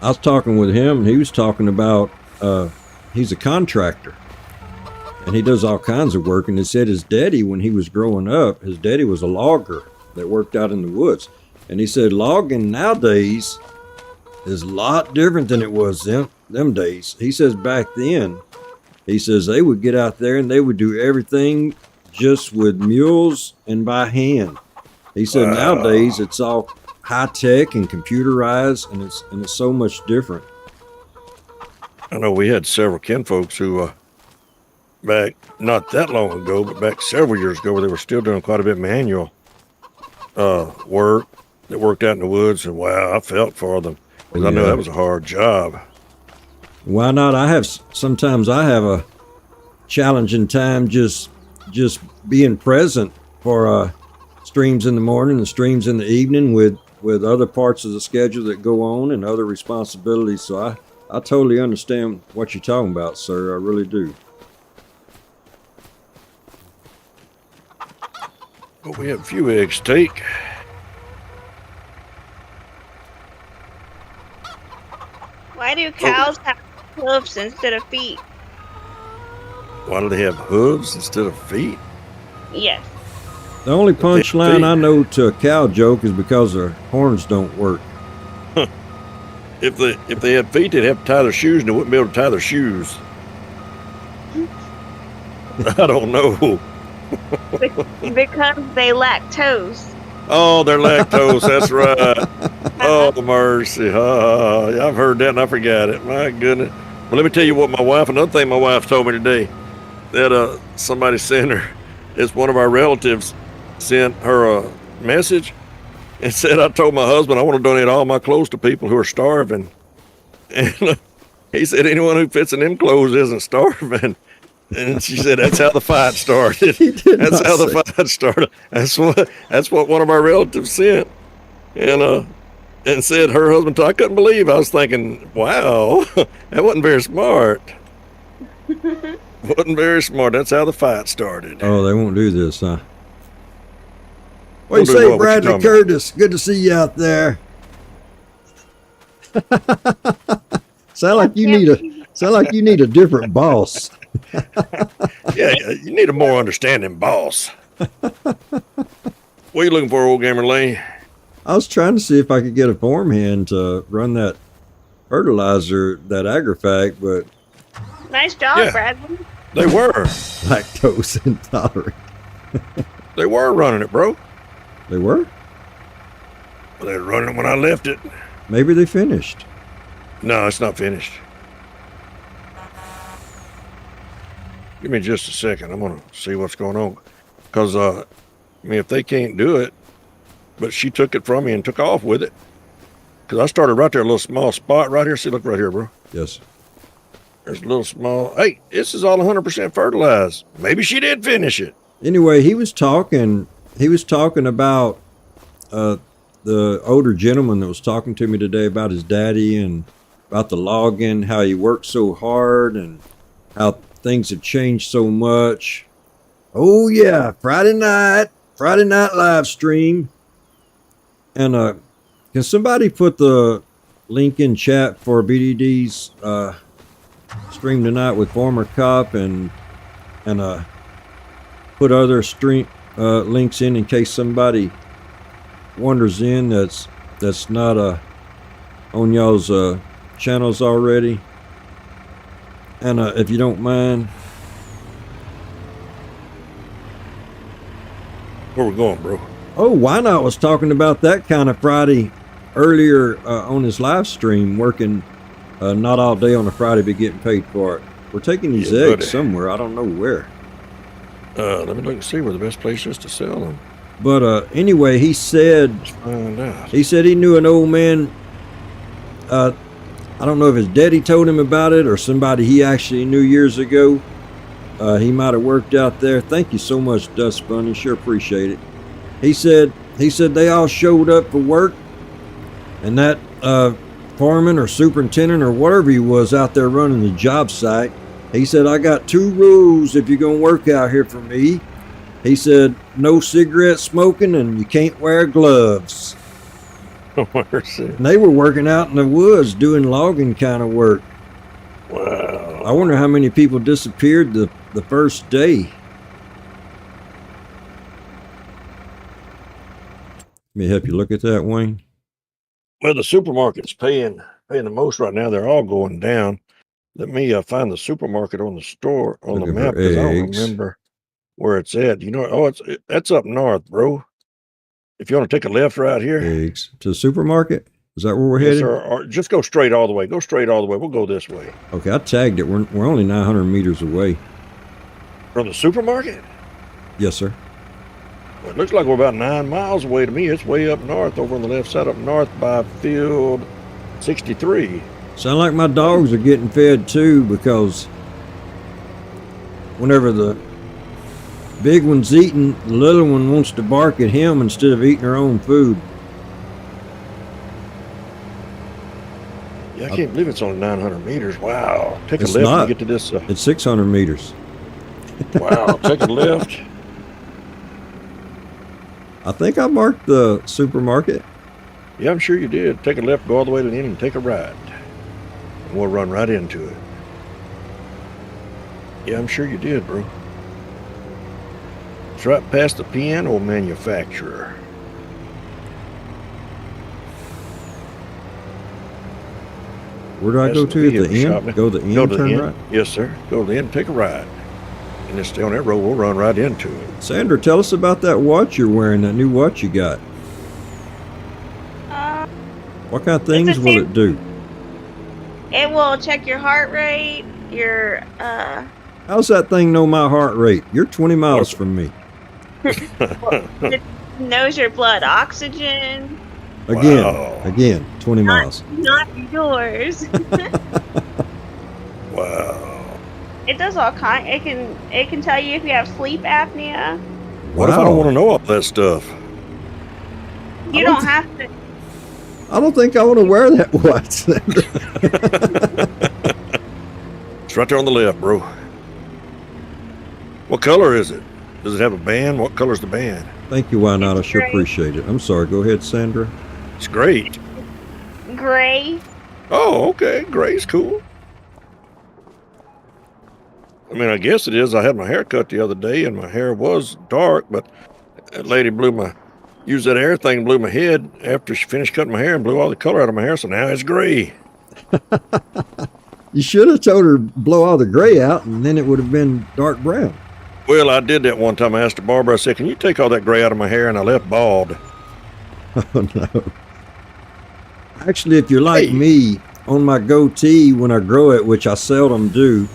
Speaker 2: I was talking with him, and he was talking about he's a contractor, and he does all kinds of work. And he said his daddy, when he was growing up, his daddy was a logger that worked out in the woods. And he said logging nowadays is a lot different than it was them days. He says back then, he says they would get out there and they would do everything just with mules and by hand. He said
Speaker 1: Wow.
Speaker 2: nowadays it's all high tech and computerized, and it's so much different.
Speaker 1: I know we had several kinfolks who, back not that long ago, but back several years ago, where they were still doing quite a bit of manual work. That worked out in the woods, and wow, I felt for them because I know
Speaker 2: Yeah.
Speaker 1: that was a hard job.
Speaker 2: Why not? Sometimes I have a challenging time just being present for streams in the morning and streams in the evening with other parts of the schedule that go on and other responsibilities. So I totally understand what you're talking about, sir. I really do.
Speaker 1: But we have a few eggs to take.
Speaker 4: Why do cows have hooves instead of feet?
Speaker 1: Why do they have hooves instead of feet?
Speaker 4: Yes.
Speaker 2: The only
Speaker 1: they
Speaker 2: punchline
Speaker 1: feed.
Speaker 2: I know to a cow joke is because their horns don't work.
Speaker 1: If they had feet, they'd have to tie their shoes, and they wouldn't be able to tie their shoes. I don't know.
Speaker 4: Because they lack toes.
Speaker 1: Oh, they're lactose. That's right. Oh, mercy. I've heard that and I forgot it. My goodness. Well, let me tell you what another thing my wife told me today, that somebody sent her, it's one of our relatives sent her a message and said, I told my husband I want to donate all my clothes to people who are starving. And he said, anyone who fits in them clothes isn't starving. And she said, that's how the fight started.
Speaker 2: He did
Speaker 1: That's
Speaker 2: not
Speaker 1: how the
Speaker 2: say-
Speaker 1: fight started. That's what one of our relatives sent. And said her husband, I couldn't believe. I was thinking, wow, that wasn't very smart. Wasn't very smart. That's how the fight started.
Speaker 2: Oh, they won't do this, huh? What do
Speaker 1: Won't
Speaker 2: you
Speaker 1: do
Speaker 2: say,
Speaker 1: what? What you
Speaker 2: Bradley
Speaker 1: talking about?
Speaker 2: Curtis? Good to see you out there. Sound like you need a different boss.
Speaker 1: Yeah, you need a more understanding boss. What are you looking for, old gamer Layne?
Speaker 2: I was trying to see if I could get a farmhand to run that fertilizer, that Agrifact, but
Speaker 4: Nice job,
Speaker 1: Yeah.
Speaker 4: Bradley.
Speaker 1: They were.
Speaker 2: lactose intolerant.
Speaker 1: They were running it, bro.
Speaker 2: They were?
Speaker 1: They were running it when I left it.
Speaker 2: Maybe they finished.
Speaker 1: No, it's not finished. Give me just a second. I'm going to see what's going on. Because, if they can't do it, but she took it from me and took off with it. Because I started right there, a little small spot right here. See, look right here, bro.
Speaker 2: Yes.
Speaker 1: There's a little small. Hey, this is all 100% fertilized. Maybe she did finish it.
Speaker 2: Anyway, he was talking about the older gentleman that was talking to me today about his daddy and about the logging, how he worked so hard and how things have changed so much. Oh yeah, Friday night live stream. And can somebody put the link in chat for BDD's stream tonight with former cop and put other stream links in case somebody wanders in that's not on y'all's channels already. And if you don't mind.
Speaker 1: Where we going, bro?
Speaker 2: Oh, Why Not was talking about that kind of Friday earlier on his live stream, working not all day on a Friday, but getting paid for it. We're taking these eggs somewhere. I don't know where.
Speaker 1: Let me look and see where the best place is to sell them.
Speaker 2: But anyway, he said,
Speaker 1: Let's find out.
Speaker 2: he said he knew an old man. I don't know if his daddy told him about it or somebody he actually knew years ago. He might have worked out there. Thank you so much, Dust Bunny. Sure appreciate it. He said they all showed up for work, and that foreman or superintendent or whatever he was out there running the job site, he said, I got 2 rules if you're going to work out here for me. He said, no cigarette smoking and you can't wear gloves.
Speaker 1: Mercy.
Speaker 2: And they were working out in the woods doing logging kind of work.
Speaker 1: Wow.
Speaker 2: I wonder how many people disappeared the first day. Let me help you look at that, Wayne.
Speaker 1: Well, the supermarket's paying the most right now. They're all going down. Let me find the supermarket on the store on
Speaker 2: Looking
Speaker 1: the map
Speaker 2: for
Speaker 1: because I don't
Speaker 2: eggs.
Speaker 1: remember where it's at. You know, that's up north, bro. If you want to take a left right here,
Speaker 2: Eggs. To the supermarket? Is that where we're
Speaker 1: yes,
Speaker 2: headed?
Speaker 1: sir, or just go straight all the way. Go straight all the way. We'll go this way.
Speaker 2: Okay, I tagged it. We're only 900 meters away.
Speaker 1: From the supermarket?
Speaker 2: Yes, sir.
Speaker 1: Well, it looks like we're about 9 miles away to me. It's way up north, over on the left side, up north by field 63.
Speaker 2: Sound like my dogs are getting fed too, because whenever the big one's eating, the little one wants to bark at him instead of eating her own food.
Speaker 1: Yeah, I can't believe it's only 900 meters. Wow. Take a
Speaker 2: It's
Speaker 1: left
Speaker 2: not.
Speaker 1: and get to this.
Speaker 2: It's 600 meters.
Speaker 1: Wow. Take a left.
Speaker 2: I think I marked the supermarket.
Speaker 1: Yeah, I'm sure you did. Take a left, go all the way to the end, and take a right. And we'll run right into it. Yeah, I'm sure you did, bro. It's right past the piano manufacturer.
Speaker 2: Where do I
Speaker 1: That's
Speaker 2: go
Speaker 1: the
Speaker 2: to at
Speaker 1: vehicle
Speaker 2: the
Speaker 1: shop.
Speaker 2: end? Go to the end,
Speaker 1: Go to
Speaker 2: turn
Speaker 1: the end.
Speaker 2: right?
Speaker 1: Yes, sir. Go to the end, take a right. And then stay on that road, we'll run right into it.
Speaker 2: Sandra, tell us about that watch you're wearing, that new watch you got. What kind of things will it do?
Speaker 4: It will check your heart rate, your
Speaker 2: How's that thing know my heart rate? You're 20 miles from me.
Speaker 4: it knows your blood oxygen.
Speaker 1: Wow.
Speaker 2: Again, 20 miles.
Speaker 4: Not yours.
Speaker 1: Wow.
Speaker 4: It does all kind. It can tell you if you have sleep apnea.
Speaker 1: What if I don't want to know all that stuff?
Speaker 4: You don't have to.
Speaker 2: I don't think I want to wear that watch.
Speaker 1: It's right there on the left, bro. What color is it? Does it have a band? What color's the band?
Speaker 2: Thank you, why not? I
Speaker 4: It's
Speaker 2: sure
Speaker 4: gray.
Speaker 2: appreciate it. I'm sorry. Go ahead, Sandra.
Speaker 1: It's great.
Speaker 4: Gray.
Speaker 1: Oh, okay. Gray's cool. I mean, I guess it is. I had my hair cut the other day, and my hair was dark, but that lady used that hair thing, blew my head after she finished cutting my hair and blew all the color out of my hair, so now it's gray.
Speaker 2: You should have told her to blow all the gray out, and then it would have been dark brown.
Speaker 1: Well, I did that one time. I asked the barber, I said, can you take all that gray out of my hair? And I left bald.
Speaker 2: Oh, no. Actually, if you're like
Speaker 1: Hey.
Speaker 2: me, on my goatee when I grow it, which I seldom do,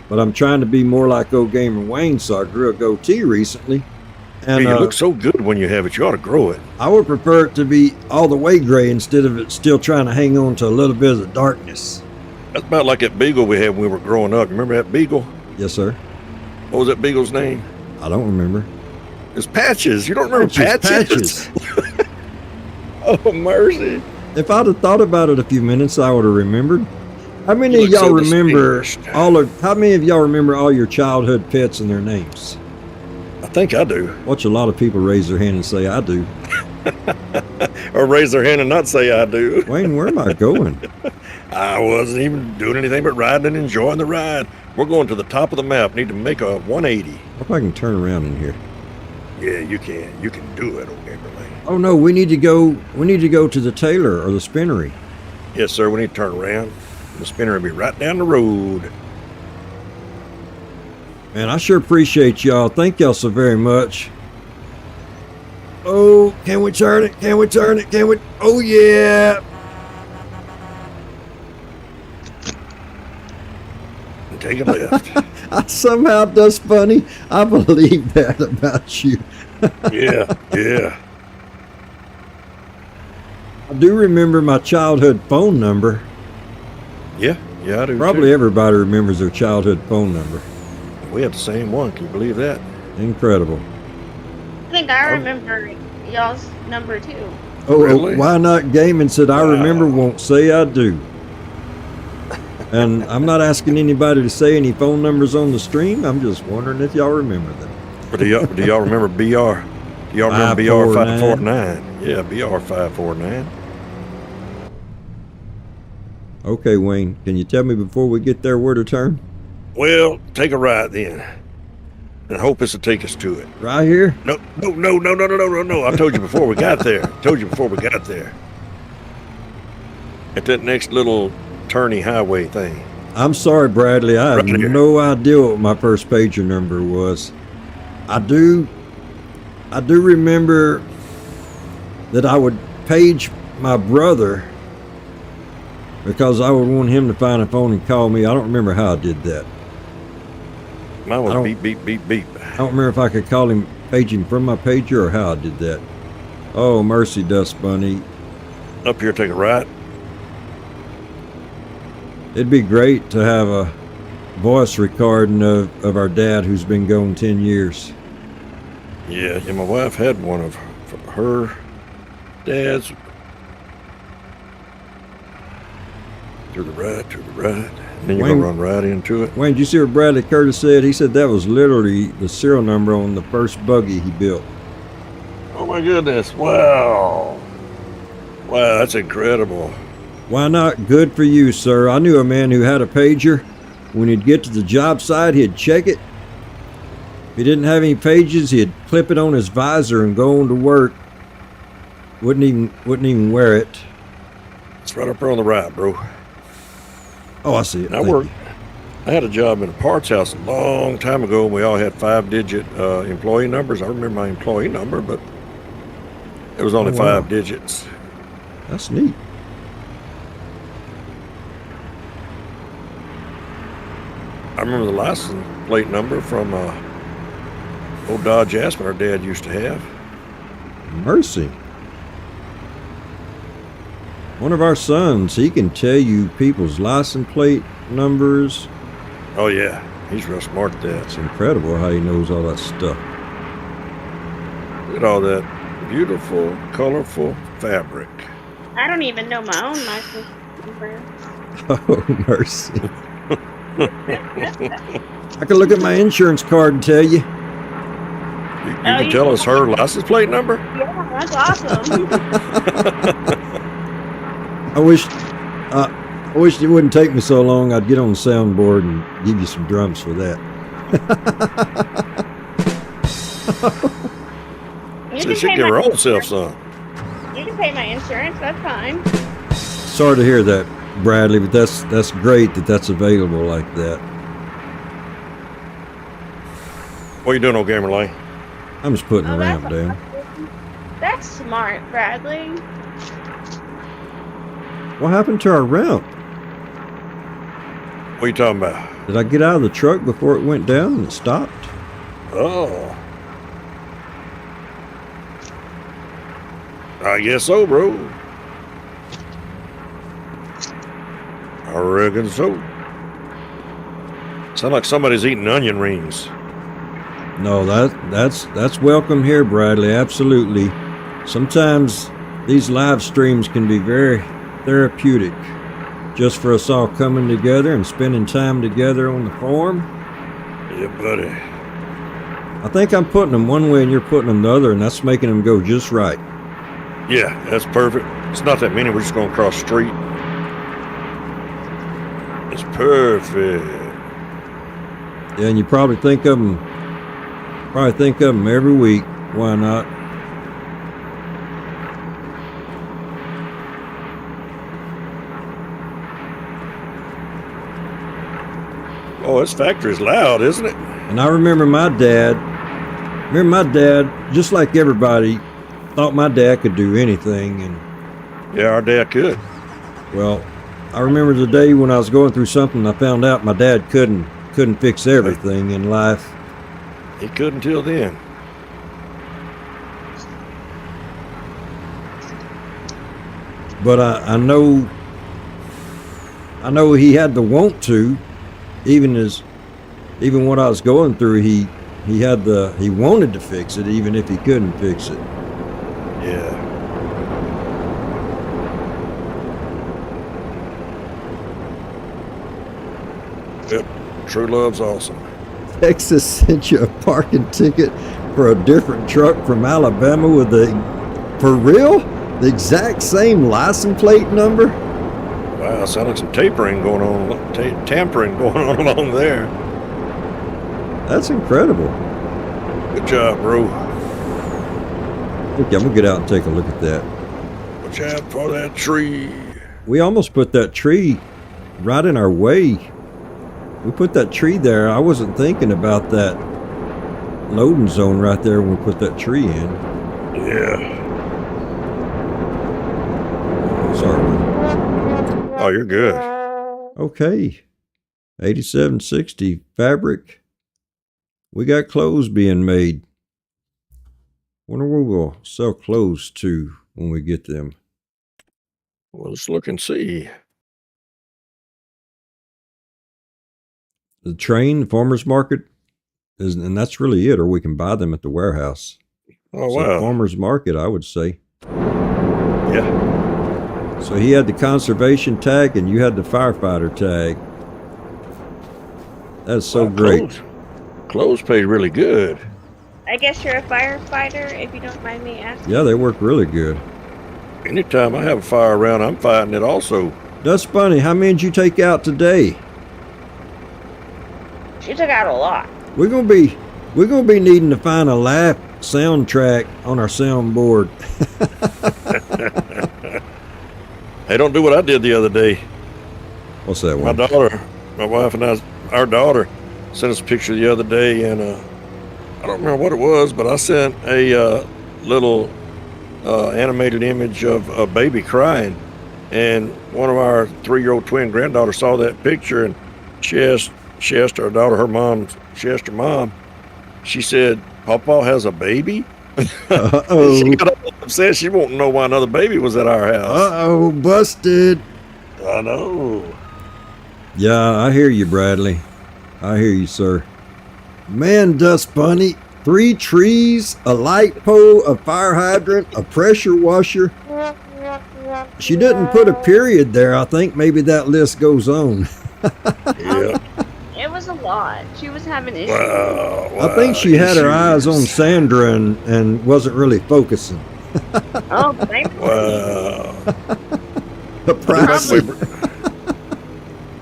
Speaker 2: but I'm trying to be more like old Gamer Wayne, so I grew a goatee recently. And
Speaker 1: Hey, you look so good when you have it. You ought to grow it.
Speaker 2: I would prefer it to be all the way gray instead of it still trying to hang on to a little bit of the darkness.
Speaker 1: That's about like that beagle we had when we were growing up. Remember that beagle?
Speaker 2: Yes, sir.
Speaker 1: What was that beagle's name?
Speaker 2: I don't remember.
Speaker 1: It's Patches. You don't remember Patches?
Speaker 2: Patches.
Speaker 1: Oh, mercy.
Speaker 2: If I'd have thought about it a few minutes, I would have remembered. How many
Speaker 1: You
Speaker 2: of
Speaker 1: look
Speaker 2: y'all
Speaker 1: so
Speaker 2: remember
Speaker 1: distinguished.
Speaker 2: how many of y'all remember all your childhood pets and their names?
Speaker 1: I think I do.
Speaker 2: Watch a lot of people raise their hand and say, I do.
Speaker 1: Or raise their hand and not say I do.
Speaker 2: Wayne, where am I going?
Speaker 1: I wasn't even doing anything but riding and enjoying the ride. We're going to the top of the map. Need to make a 180.
Speaker 2: What if I can turn around in here?
Speaker 1: Yeah, you can. You can do it, old Gamer Layne.
Speaker 2: Oh no, we need to go to the tailor or the spinnery.
Speaker 1: Yes, sir. We need to turn around. The spinner will be right down the road.
Speaker 2: Man, I sure appreciate y'all. Thank y'all so very much. Oh, can we turn it? Can we turn it? Can we? Oh yeah.
Speaker 1: And take a left.
Speaker 2: I somehow does funny. I believe that about you.
Speaker 1: Yeah, yeah.
Speaker 2: I do remember my childhood phone number.
Speaker 1: Yeah, I do.
Speaker 2: Probably
Speaker 1: too.
Speaker 2: everybody remembers their childhood phone number.
Speaker 1: We have the same one. Can you believe that?
Speaker 2: Incredible.
Speaker 4: I think I remember y'all's number too.
Speaker 2: Oh,
Speaker 1: Really?
Speaker 2: Why Not Gaming said, I remember, won't say I do. And I'm not asking anybody to say any phone numbers on the stream. I'm just wondering if y'all remember them.
Speaker 1: But do y'all remember BR? Do y'all remember BR 549? Yeah, BR 549.
Speaker 2: Okay, Wayne, can you tell me before we get there where to turn?
Speaker 1: Well, take a right then. And hope this will take us to it.
Speaker 2: Right here?
Speaker 1: No. I told you before we got there. At that next little turny highway thing.
Speaker 2: I'm sorry, Bradley. I have
Speaker 1: Right here.
Speaker 2: no idea what my first pager number was. I do remember that I would page my brother because I would want him to find a phone and call me. I don't remember how I did that.
Speaker 1: Mine
Speaker 2: I
Speaker 1: was
Speaker 2: don't-
Speaker 1: beep, beep, beep, beep.
Speaker 2: I don't remember if I could call him, page him from my pager or how I did that. Oh, mercy, Dust Bunny.
Speaker 1: Up here, take a right.
Speaker 2: It'd be great to have a voice recording of our dad who's been gone 10 years.
Speaker 1: Yeah, my wife had one of her dad's. To the right. And then you're
Speaker 2: Wayne-
Speaker 1: going to run right into it.
Speaker 2: Wayne, did you see what Bradley Curtis said? He said that was literally the serial number on the first buggy he built.
Speaker 1: Oh, my goodness. Wow, that's incredible.
Speaker 2: Why not? Good for you, sir. I knew a man who had a pager. When he'd get to the job site, he'd check it. If he didn't have any pages, he'd clip it on his visor and go on to work. Wouldn't even wear it.
Speaker 1: It's right up there on the right, bro.
Speaker 2: Oh, I see it.
Speaker 1: And I
Speaker 2: Thank
Speaker 1: worked.
Speaker 2: you.
Speaker 1: I had a job in a parts house a long time ago, and we all had 5-digit employee numbers. I remember my employee number, but it was only
Speaker 2: Oh, wow.
Speaker 1: 5 digits.
Speaker 2: That's neat.
Speaker 1: I remember the license plate number from old Dodge Aspen our dad used to have.
Speaker 2: Mercy. One of our sons, he can tell you people's license plate numbers.
Speaker 1: Oh yeah, he's real smart at that.
Speaker 2: It's incredible how he knows all that stuff.
Speaker 1: Look at all that beautiful, colorful fabric.
Speaker 4: I don't even know my own license number.
Speaker 2: Oh, mercy. I can look at my insurance card and tell you.
Speaker 1: You can
Speaker 4: you
Speaker 1: tell
Speaker 4: can-
Speaker 1: us her license plate number?
Speaker 4: Yeah, that's awesome.
Speaker 2: I wish it wouldn't take me so long. I'd get on the soundboard and give you some drums for that.
Speaker 4: You
Speaker 1: So
Speaker 4: can
Speaker 1: she
Speaker 4: pay
Speaker 1: give
Speaker 4: my
Speaker 1: her own
Speaker 4: insurance.
Speaker 1: self some.
Speaker 4: You can pay my insurance. That's fine.
Speaker 2: Sorry to hear that, Bradley, but that's great that that's available like that.
Speaker 1: What you doing, old Gamer Layne?
Speaker 2: I'm just putting the
Speaker 4: that's
Speaker 2: ramp down.
Speaker 4: awesome. That's smart, Bradley.
Speaker 2: What happened to our ramp?
Speaker 1: What are you talking about?
Speaker 2: Did I get out of the truck before it went down and it stopped?
Speaker 1: Oh. I guess so, bro. I reckon so. Sound like somebody's eating onion rings.
Speaker 2: No, that's welcome here, Bradley. Absolutely. Sometimes these live streams can be very therapeutic, just for us all coming together and spending time together on the farm.
Speaker 1: Yeah, buddy.
Speaker 2: I think I'm putting them one way and you're putting them the other, and that's making them go just right.
Speaker 1: Yeah, that's perfect. It's not that many. We're just going to cross the street. It's perfect.
Speaker 2: Yeah, and you probably think of them every week. Why not?
Speaker 1: Oh, this factory's loud, isn't it?
Speaker 2: And I remember my dad, just like everybody, thought my dad could do anything. And
Speaker 1: Yeah, our dad could.
Speaker 2: well, I remember the day when I was going through something, I found out my dad couldn't fix everything in life.
Speaker 1: He could until then.
Speaker 2: But I know he had the want to, even what I was going through, he wanted to fix it, even if he couldn't fix it.
Speaker 1: Yeah. Yep. True love's awesome.
Speaker 2: Texas sent you a parking ticket for a different truck from Alabama with for real? The exact same license plate number?
Speaker 1: Wow, sounds like some tampering going on along there.
Speaker 2: That's incredible.
Speaker 1: Good job, bro.
Speaker 2: Okay, I'm gonna get out and take a look at that.
Speaker 1: Watch out for that tree.
Speaker 2: We almost put that tree right in our way. We put that tree there. I wasn't thinking about that loading zone right there when we put that tree in.
Speaker 1: Yeah.
Speaker 2: Sorry.
Speaker 1: Oh, you're good.
Speaker 2: Okay. 8760 fabric. We got clothes being made. Wonder where we'll sell clothes to when we get them.
Speaker 1: Well, let's look and see.
Speaker 2: The train, the farmer's market, and that's really it, or we can buy them at the warehouse.
Speaker 1: Oh,
Speaker 2: So
Speaker 1: wow.
Speaker 2: farmer's market, I would say.
Speaker 1: Yeah.
Speaker 2: So he had the conservation tag and you had the firefighter tag. That's so
Speaker 1: Wow,
Speaker 2: great.
Speaker 1: Clothes pay really good.
Speaker 4: I guess you're a firefighter, if you don't mind me asking.
Speaker 2: Yeah, they work really good.
Speaker 1: Anytime I have a fire around, I'm fighting it also.
Speaker 2: That's funny. How many did you take out today?
Speaker 4: She took out a lot.
Speaker 2: We're gonna be needing to find a laugh soundtrack on our soundboard.
Speaker 1: Hey, don't do what I did the other day.
Speaker 2: What's that
Speaker 1: My
Speaker 2: one?
Speaker 1: daughter, my wife and our daughter sent us a picture the other day, and I don't remember what it was, but I sent a little animated image of a baby crying, and one of our 3-year-old twin granddaughters saw that picture, and she asked her daughter, her mom, she said, "Papa has a baby?"
Speaker 2: Uh-oh.
Speaker 1: She got all upset. She won't know why another baby was at our house.
Speaker 2: Uh-oh, busted.
Speaker 1: I know.
Speaker 2: Yeah, I hear you, Bradley. I hear you, sir. Man, Dust Bunny, 3 trees, a light pole, a fire hydrant, a pressure washer. She didn't put a period there. I think maybe that list goes on.
Speaker 1: Yeah.
Speaker 4: It was a lot. She was having issues.
Speaker 1: Wow.
Speaker 2: I think she had her eyes on
Speaker 1: issues.
Speaker 2: Sandra and wasn't really focusing.
Speaker 4: Oh, thank you.
Speaker 1: Wow.
Speaker 2: The price.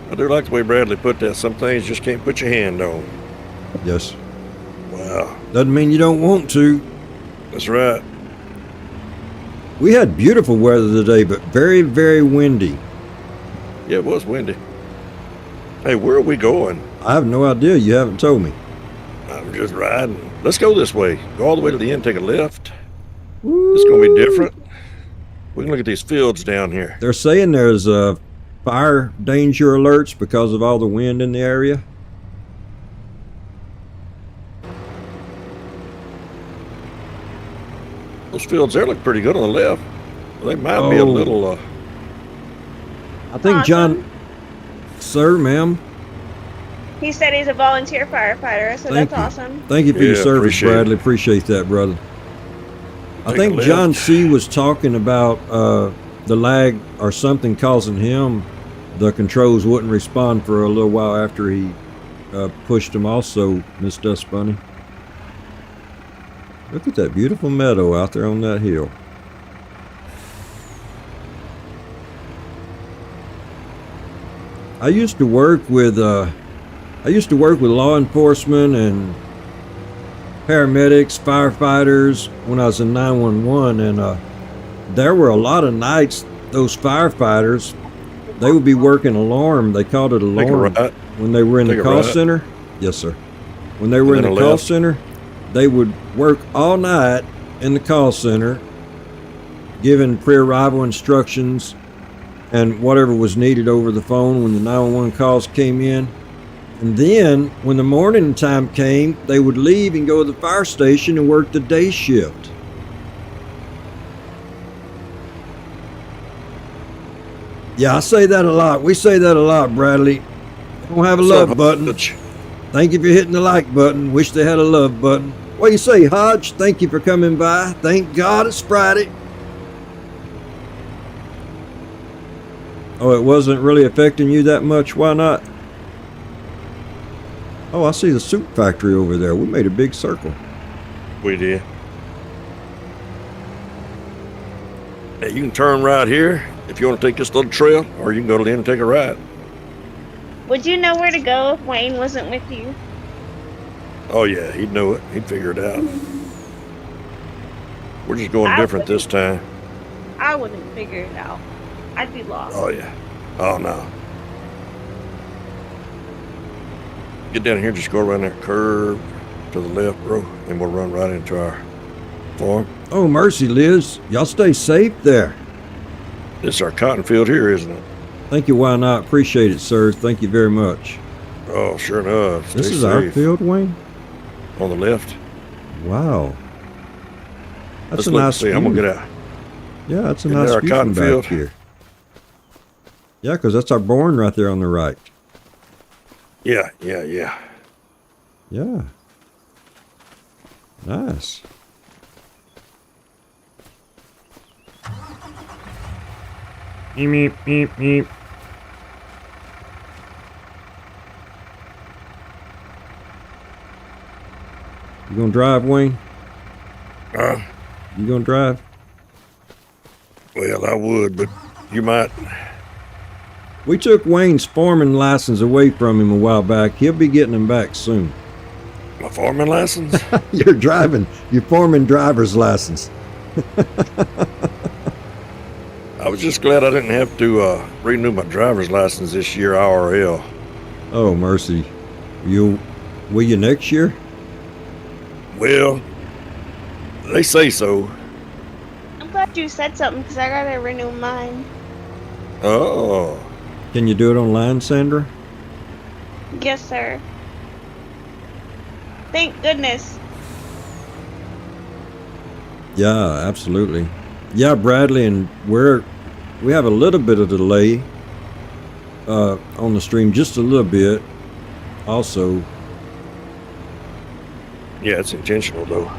Speaker 1: I do like the way Bradley put that. Some things just can't put your hand on.
Speaker 2: Yes.
Speaker 1: Wow.
Speaker 2: Doesn't mean you don't want to.
Speaker 1: That's right.
Speaker 2: We had beautiful weather today, but very, very windy.
Speaker 1: Yeah, it was windy. Hey, where are we going?
Speaker 2: I have no idea. You haven't told me.
Speaker 1: I'm just riding. Let's go this way. Go all the way to the end, take a left. It's going to be different. We can look at these fields down here.
Speaker 2: They're saying there's fire danger alerts because of all the wind in the area.
Speaker 1: Those fields there look pretty good on the left. They might be a
Speaker 2: Oh.
Speaker 1: little,
Speaker 2: I think John, sir, ma'am,
Speaker 4: He said he's a volunteer firefighter, so
Speaker 2: Thank
Speaker 4: that's
Speaker 2: you.
Speaker 4: awesome.
Speaker 2: thank you for your
Speaker 1: Yeah,
Speaker 2: service,
Speaker 1: appreciate it.
Speaker 2: Bradley. Appreciate that, brother. I think John C. was talking about the lag or something causing him. The controls wouldn't respond for a little while after he pushed them also, Miss Dust Bunny. Look at that beautiful meadow out there on that hill. I used to work with law enforcement and paramedics, firefighters when I was in 911, and there were a lot of nights those firefighters, they would be working alarm. They called it alarm when they were in the call center. Yes, sir. When they were in the call center, they would work all night in the call center, giving pre-arrival instructions and whatever was needed over the phone when the 911 calls came in. And then when the morning time came, they would leave and go to the fire station and work the day shift. Yeah, I say that a lot. We say that a lot, Bradley. They don't have a love button. Thank you for hitting the like button. Wish they had a love button. What do you say, Hodge? Thank you for coming by. Thank God it's Friday. Oh, it wasn't really affecting you that much? Why not? Oh, I see the soup factory over there. We made a big circle.
Speaker 1: We did. Hey, you can turn right here if you want to take this little trail, or you can go to the end and take a right.
Speaker 4: Would you know where to go if Wayne wasn't with you?
Speaker 1: Oh, yeah, he'd know it. He'd figure it out. We're just going different this time.
Speaker 4: I wouldn't figure it out. I'd be lost.
Speaker 1: Oh, yeah. Oh, no. Get down here, just go around that curve to the left, bro, and we'll run right into our farm.
Speaker 2: Oh, mercy, Liz. Y'all stay safe there.
Speaker 1: This is our cotton field here, isn't it?
Speaker 2: Thank you, why not? Appreciate it, sir. Thank you very much.
Speaker 1: Oh, sure enough.
Speaker 2: This is our field, Wayne?
Speaker 1: On the left.
Speaker 2: Wow. That's
Speaker 1: Let's
Speaker 2: a
Speaker 1: look
Speaker 2: nice
Speaker 1: and see. I'm going to get out.
Speaker 2: Yeah, that's a nice view from back here. Yeah, because that's our barn right there on the right.
Speaker 1: Yeah.
Speaker 2: Yeah. Nice. Meep, meep, meep. You gonna drive, Wayne? You gonna drive?
Speaker 1: Well, I would, but you might.
Speaker 2: We took Wayne's farming license away from him a while back. He'll be getting him back soon.
Speaker 1: My farming license?
Speaker 2: Your farming driver's license.
Speaker 1: I was just glad I didn't have to renew my driver's license this year, IRL.
Speaker 2: Oh, mercy. Will you next year?
Speaker 1: Well, they say so.
Speaker 4: I'm glad you said something because I gotta renew mine.
Speaker 1: Oh.
Speaker 2: Can you do it online, Sandra?
Speaker 4: Yes, sir. Thank goodness.
Speaker 2: Yeah, absolutely. Yeah, Bradley, and we have a little bit of delay on the stream, just a little bit. Also,
Speaker 1: Yeah, it's intentional though.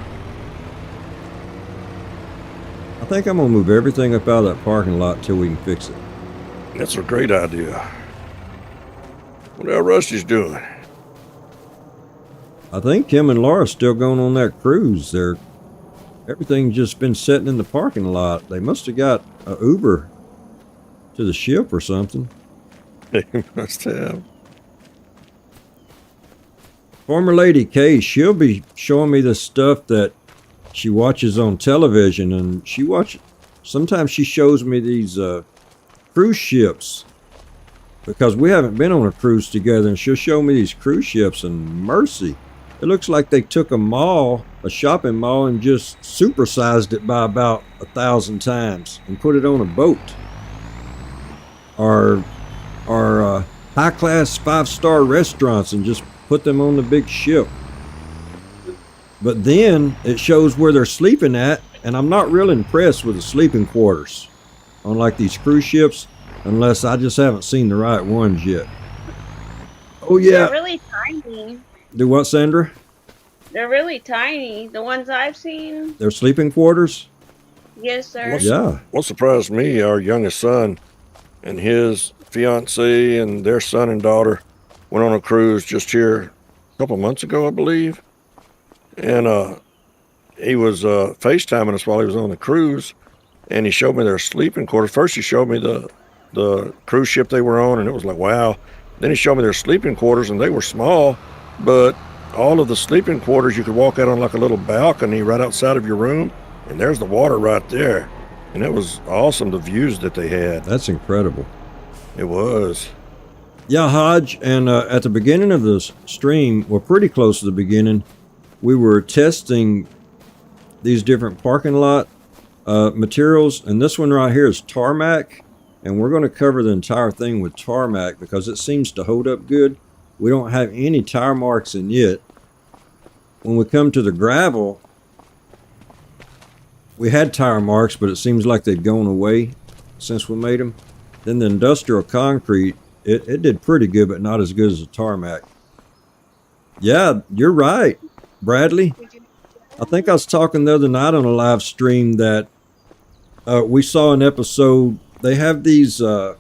Speaker 2: I think I'm gonna move everything up out of that parking lot till we can fix it.
Speaker 1: That's a great idea. What the hell Rusty's doing?
Speaker 2: I think him and Laura's still going on that cruise. Everything's just been sitting in the parking lot. They must have got an Uber to the ship or something.
Speaker 1: They must have.
Speaker 2: Former Lady K, she'll be showing me the stuff that she watches on television, and sometimes she shows me these cruise ships, because we haven't been on a cruise together, and she'll show me these cruise ships, and mercy, it looks like they took a shopping mall, and just supersized it by about 1,000 times and put it on a boat. Or high-class 5-star restaurants and just put them on the big ship. But then it shows where they're sleeping at, and I'm not real impressed with the sleeping quarters on like these cruise ships, unless I just haven't seen the right ones yet. Oh yeah.
Speaker 4: They're really tiny.
Speaker 2: Do what, Sandra?
Speaker 4: They're really tiny. The ones I've seen.
Speaker 2: They're sleeping quarters?
Speaker 4: Yes, sir.
Speaker 1: What's,
Speaker 2: Yeah.
Speaker 1: what surprised me, our youngest son and his fiance and their son and daughter went on a cruise just here a couple months ago, I believe. And he was FaceTiming us while he was on the cruise, and he showed me their sleeping quarters. First, he showed me the cruise ship they were on, and it was like, wow. Then he showed me their sleeping quarters, and they were small, but all of the sleeping quarters you could walk out on like a little balcony right outside of your room, and there's the water right there. And it was awesome, the views that they had.
Speaker 2: That's incredible.
Speaker 1: It was.
Speaker 2: Yeah, Hodge, and at the beginning of the stream, well, pretty close to the beginning, we were testing these different parking lot materials, and this one right here is tarmac, and we're going to cover the entire thing with tarmac because it seems to hold up good. We don't have any tire marks in it. When we come to the gravel, we had tire marks, but it seems like they've gone away since we made them. Then the industrial concrete, it did pretty good, but not as good as the tarmac. Yeah, you're right, Bradley. I think I was talking the other night on a live stream that we saw an episode. They have these, what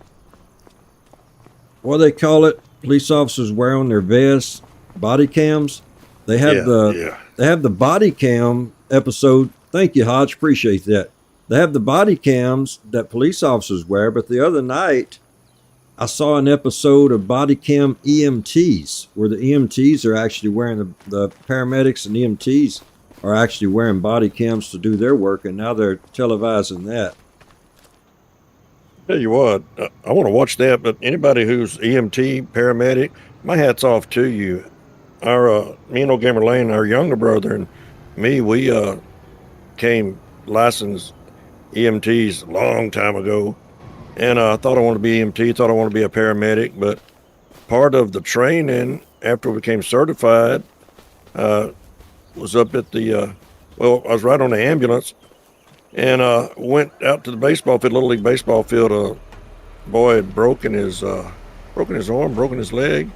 Speaker 2: do they call it? Police officers wear on their vests, body cams. They have they have the body cam episode. Thank you, Hodge. Appreciate that. They have the body cams that police officers wear, but the other night I saw an episode of body cam EMTs where the EMTs are actually wearing the paramedics and EMTs are actually wearing body cams to do their work, and now they're televising that.
Speaker 1: Tell you what, I want to watch that, but anybody who's EMT, paramedic, my hat's off to you. Our, me and old Gamer Layne, our younger brother and me, we came licensed EMTs a long time ago. And I thought I wanted to be EMT, thought I wanted to be a paramedic, but part of the training after we became certified was up at the, well, I was right on the ambulance and went out to the baseball field, Little League baseball field. A boy had broken his arm, broken his leg.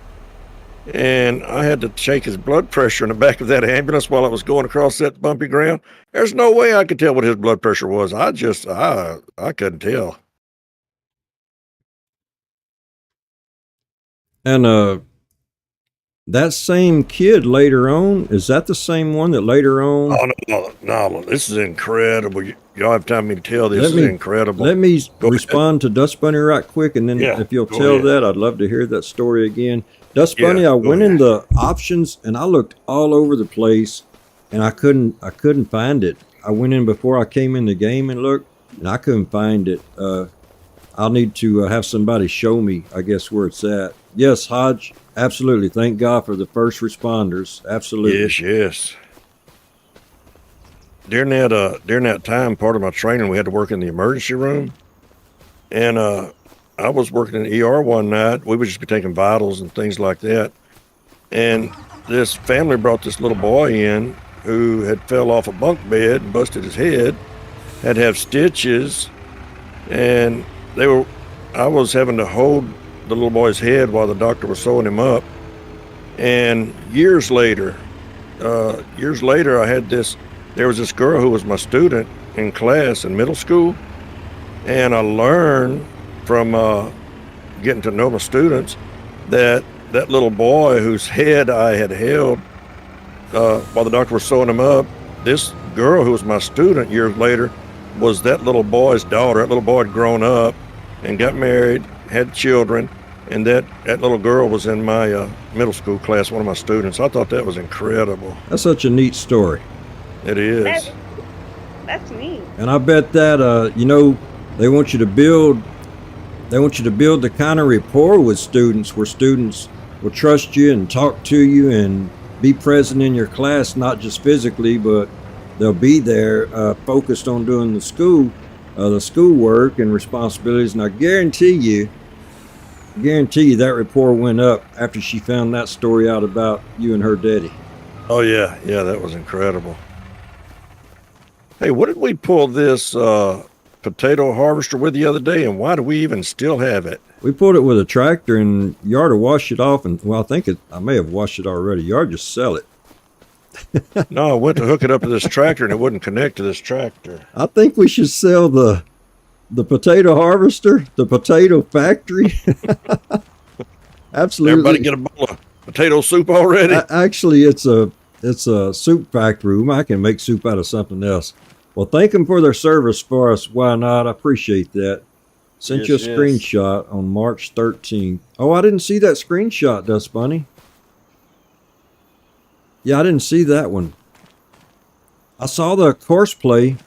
Speaker 1: And I had to check his blood pressure in the back of that ambulance while I was going across that bumpy ground. There's no way I could tell what his blood pressure was. I couldn't tell.
Speaker 2: And that same kid later on, is that the same one that later on?
Speaker 1: Oh, no, this is incredible. Y'all have time for me to tell this is incredible.
Speaker 2: Let me respond to Dust Bunny right quick, and then if you'll tell that, I'd love to hear that story again. Dust Bunny, I went in the options and I looked all over the place and I couldn't find it. I went in before I came in the game and looked, and I couldn't find it. I'll need to have somebody show me, I guess, where it's at. Yes, Hodge, absolutely. Thank God for the first responders. Absolutely.
Speaker 1: Yes. During that time, part of my training, we had to work in the emergency room, and I was working in the ER one night. We would just be taking vitals and things like that, and this family brought this little boy in who had fell off a bunk bed and busted his head, had to have stitches, and I was having to hold the little boy's head while the doctor was sewing him up. And years later, there was this girl who was my student in class in middle school, and I learned from getting to know my students that little boy whose head I had held while the doctor was sewing him up, this girl who was my student years later was that little boy's daughter. That little boy had grown up and got married, had children, and that little girl was in my middle school class, one of my students. I thought that was incredible.
Speaker 2: That's such a neat story.
Speaker 1: It is.
Speaker 4: That's neat.
Speaker 2: And I bet that they want you to build the kind of rapport with students where students will trust you and talk to you and be present in your class, not just physically, but they'll be there focused on doing the schoolwork and responsibilities. And I guarantee you that rapport went up after she found that story out about you and her daddy.
Speaker 1: Oh yeah, that was incredible. Hey, what did we pull this potato harvester with the other day, and why do we even still have it?
Speaker 2: We pulled it with a tractor, and you ought to wash it off. And well, I may have washed it already. You ought to just sell it.
Speaker 1: No, I went to hook it up to this tractor and it wouldn't connect to this tractor.
Speaker 2: I think we should sell the potato harvester, the potato factory. Absolutely.
Speaker 1: Everybody get a bowl of potato soup already.
Speaker 2: Actually, it's a soup factory. We might can make soup out of something else. Well, thank them for their service for us. Why not? I appreciate that. Sent you a screenshot on March 13th. Oh, I didn't see that screenshot, Dust Bunny. Yeah, I didn't see that one. I saw the course play,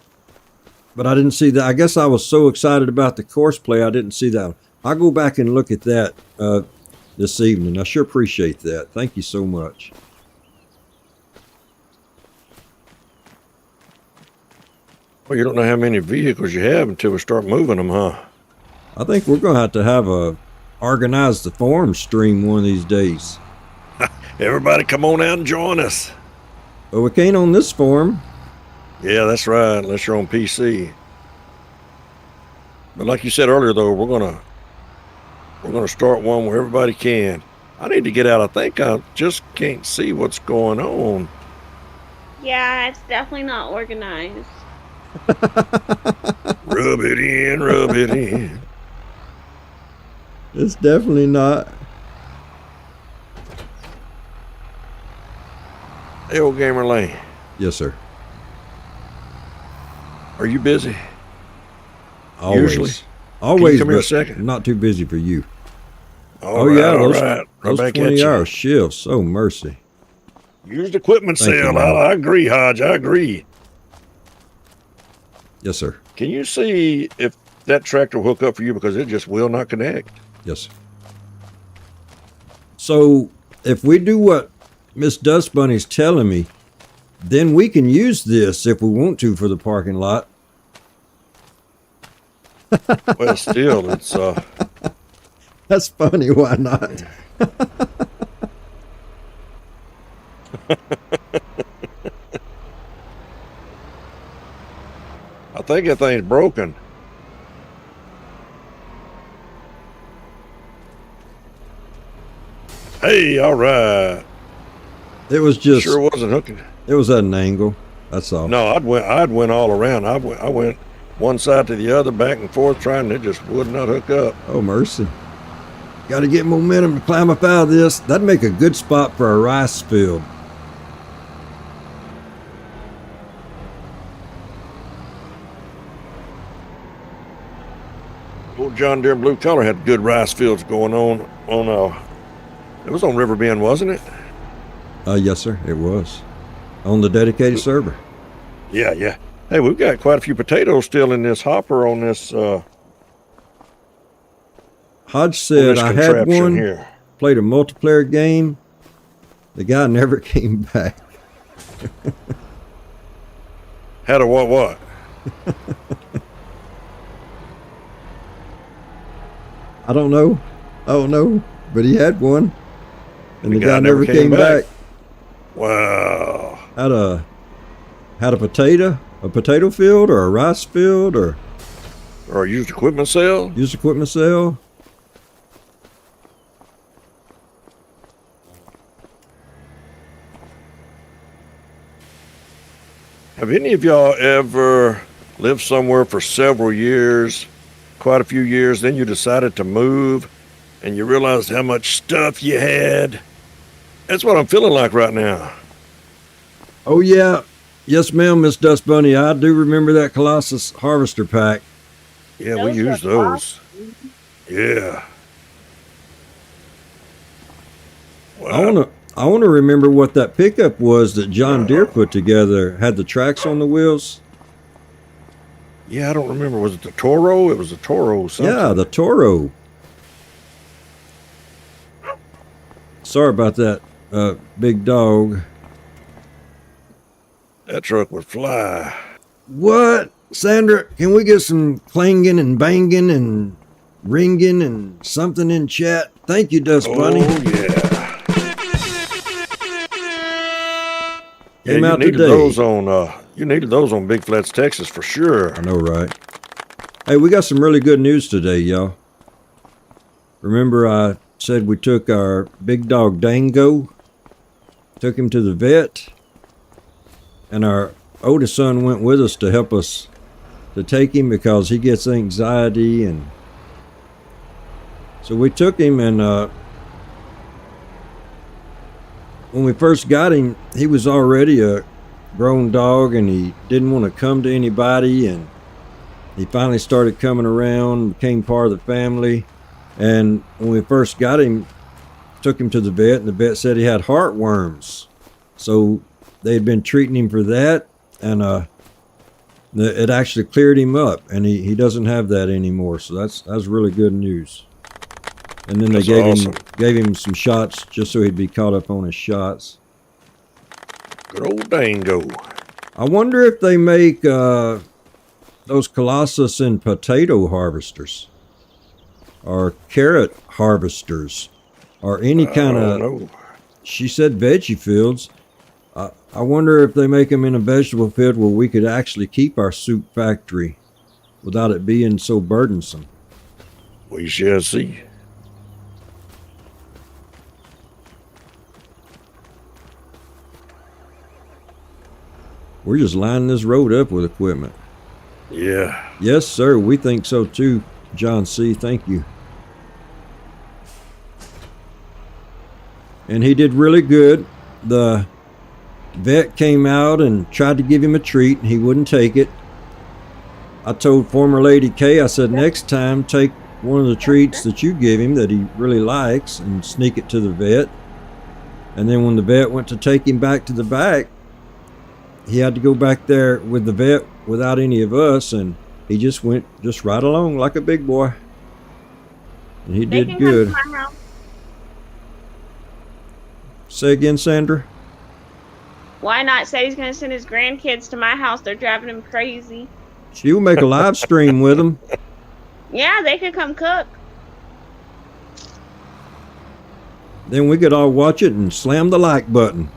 Speaker 2: but I didn't see that. I guess I was so excited about the course play, I didn't see that one. I'll go back and look at that this evening. I sure appreciate that. Thank you so much.
Speaker 1: Well, you don't know how many vehicles you have until we start moving them, huh?
Speaker 2: I think we're going to have a organize the forum stream one of these days.
Speaker 1: Everybody come on out and join us.
Speaker 2: But we can't on this forum.
Speaker 1: Yeah, that's right, unless you're on PC. But like you said earlier, though, we're gonna start one where everybody can. I need to get out. I think I just can't see what's going on.
Speaker 4: Yeah, it's definitely not organized.
Speaker 1: Rub it in, rub it in.
Speaker 2: It's definitely not.
Speaker 1: Hey, old gamer Layne,
Speaker 2: Yes, sir.
Speaker 1: are you busy?
Speaker 2: Always.
Speaker 1: Usually.
Speaker 2: Always.
Speaker 1: Can you come here a
Speaker 2: but
Speaker 1: second?
Speaker 2: I'm not too busy for you.
Speaker 1: All right, all
Speaker 2: those,
Speaker 1: right. Right
Speaker 2: those
Speaker 1: back at
Speaker 2: 20-hour
Speaker 1: you.
Speaker 2: shifts. Oh, mercy.
Speaker 1: Used equipment
Speaker 2: Thank you,
Speaker 1: sale.
Speaker 2: man.
Speaker 1: I agree, Hodge. I agree.
Speaker 2: Yes, sir.
Speaker 1: Can you see if that tractor will hook up for you, because it just will not connect?
Speaker 2: Yes, sir. So if we do what Miss Dust Bunny's telling me, then we can use this if we want to for the parking lot.
Speaker 1: Well, still, it's
Speaker 2: That's funny. Why not?
Speaker 1: I think that thing's broken. Hey, all right.
Speaker 2: It was just.
Speaker 1: Sure wasn't hooking.
Speaker 2: It was at an angle. That's all.
Speaker 1: No, I'd went all around. I went one side to the other, back and forth, trying. It just would not hook up.
Speaker 2: Oh, mercy. Got to get momentum to climb up out of this. That'd make a good spot for a rice field.
Speaker 1: Old John Deere Blue Collar had good rice fields going on. It was on River Bend, wasn't it?
Speaker 2: Yes, sir. It was on the dedicated server.
Speaker 1: Yeah, yeah. Hey, we've got quite a few potatoes still in this hopper on this.
Speaker 2: Hodge said I had
Speaker 1: contraption
Speaker 2: one.
Speaker 1: here.
Speaker 2: Played a multiplayer game. The guy never came back.
Speaker 1: Had a what?
Speaker 2: I don't know. But he had one. And the guy never came back.
Speaker 1: Wow.
Speaker 2: Had a potato field or a rice field or
Speaker 1: Or a used equipment sale?
Speaker 2: used equipment sale.
Speaker 1: Have any of y'all ever lived somewhere for several years, quite a few years, then you decided to move and you realized how much stuff you had? That's what I'm feeling like right now.
Speaker 2: Oh yeah. Yes, ma'am, Miss Dust Bunny. I do remember that Colossus harvester pack.
Speaker 1: Yeah, we
Speaker 4: Those
Speaker 1: use
Speaker 4: were
Speaker 1: those.
Speaker 4: awesome.
Speaker 1: Yeah.
Speaker 2: I wanna remember what that pickup was that John Deere put together. Had the tracks on the wheels.
Speaker 1: Yeah, I don't remember. Was it the Toro? It was a Toro something.
Speaker 2: Yeah, the Toro. Sorry about that, big dog.
Speaker 1: That truck would fly.
Speaker 2: What? Sandra, can we get some clanging and banging and ringing and something in chat? Thank you, Dust Bunny.
Speaker 1: Oh, yeah.
Speaker 2: Came
Speaker 1: Yeah,
Speaker 2: out
Speaker 1: you needed
Speaker 2: today.
Speaker 1: those on Big Flats, Texas for sure.
Speaker 2: I know, right? Hey, we got some really good news today, y'all. Remember I said we took our big dog Dango, took him to the vet. and our oldest son went with us to help us to take him because he gets anxiety, and so we took him. And when we first got him, he was already a grown dog, and he didn't want to come to anybody, and he finally started coming around, became part of the family. And when we first got him, took him to the vet, and the vet said he had heartworms. So they had been treating him for that, and it actually cleared him up, and he doesn't have that anymore. So that's really good news. And then they gave him some shots just so he'd be caught up on his shots.
Speaker 1: Good old Dango.
Speaker 2: I wonder if they make those Colossus in potato harvesters, or carrot harvesters, or any kind of. She said veggie fields. I wonder if they make them in a vegetable field where we could actually keep our soup factory without it being so burdensome.
Speaker 1: We shall see.
Speaker 2: We're just lining this road up with equipment.
Speaker 1: Yeah.
Speaker 2: Yes, sir. We think so too, John C. Thank you. And he did really good. The vet came out and tried to give him a treat, and he wouldn't take it. I told former Lady K, I said, next time take one of the treats that you give him that he really likes and sneak it to the vet. And then when the vet went to take him back to the back, he had to go back there with the vet without any of us, and he just went right along like a big boy. And he did good. Say again, Sandra?
Speaker 4: Why not say he's going to send his grandkids to my house? They're driving him crazy.
Speaker 2: She'll make a live stream with them.
Speaker 4: Yeah, they could come cook.
Speaker 2: Then we could all watch it and slam the like button.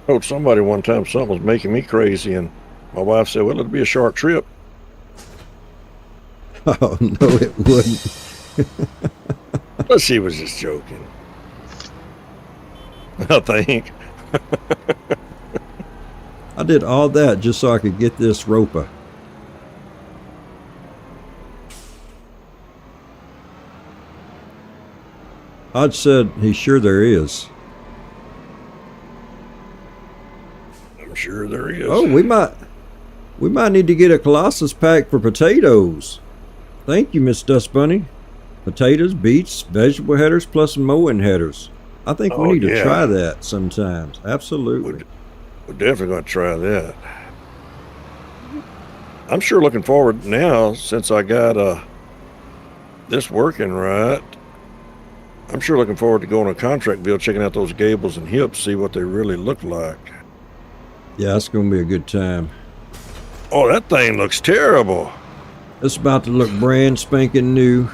Speaker 1: I told somebody one time something was making me crazy, and my wife said, well, it'll be a short trip.
Speaker 2: Oh, no, it wouldn't.
Speaker 1: But she was just joking. I think.
Speaker 2: I did all that just so I could get this roper. Hodge said he's sure there is.
Speaker 1: I'm sure there is.
Speaker 2: Oh, we might need to get a Colossus pack for potatoes. Thank you, Miss Dust Bunny. Potatoes, beets, vegetable headers, plus mowing headers. I think we need to try that sometimes. Absolutely.
Speaker 1: We're definitely going to try that. I'm sure looking forward now, since I got this working right. I'm sure looking forward to going to Contractville, checking out those gables and hips, see what they really look like.
Speaker 2: Yeah, it's going to be a good time.
Speaker 1: Oh, that thing looks terrible.
Speaker 2: It's about to look brand spanking new.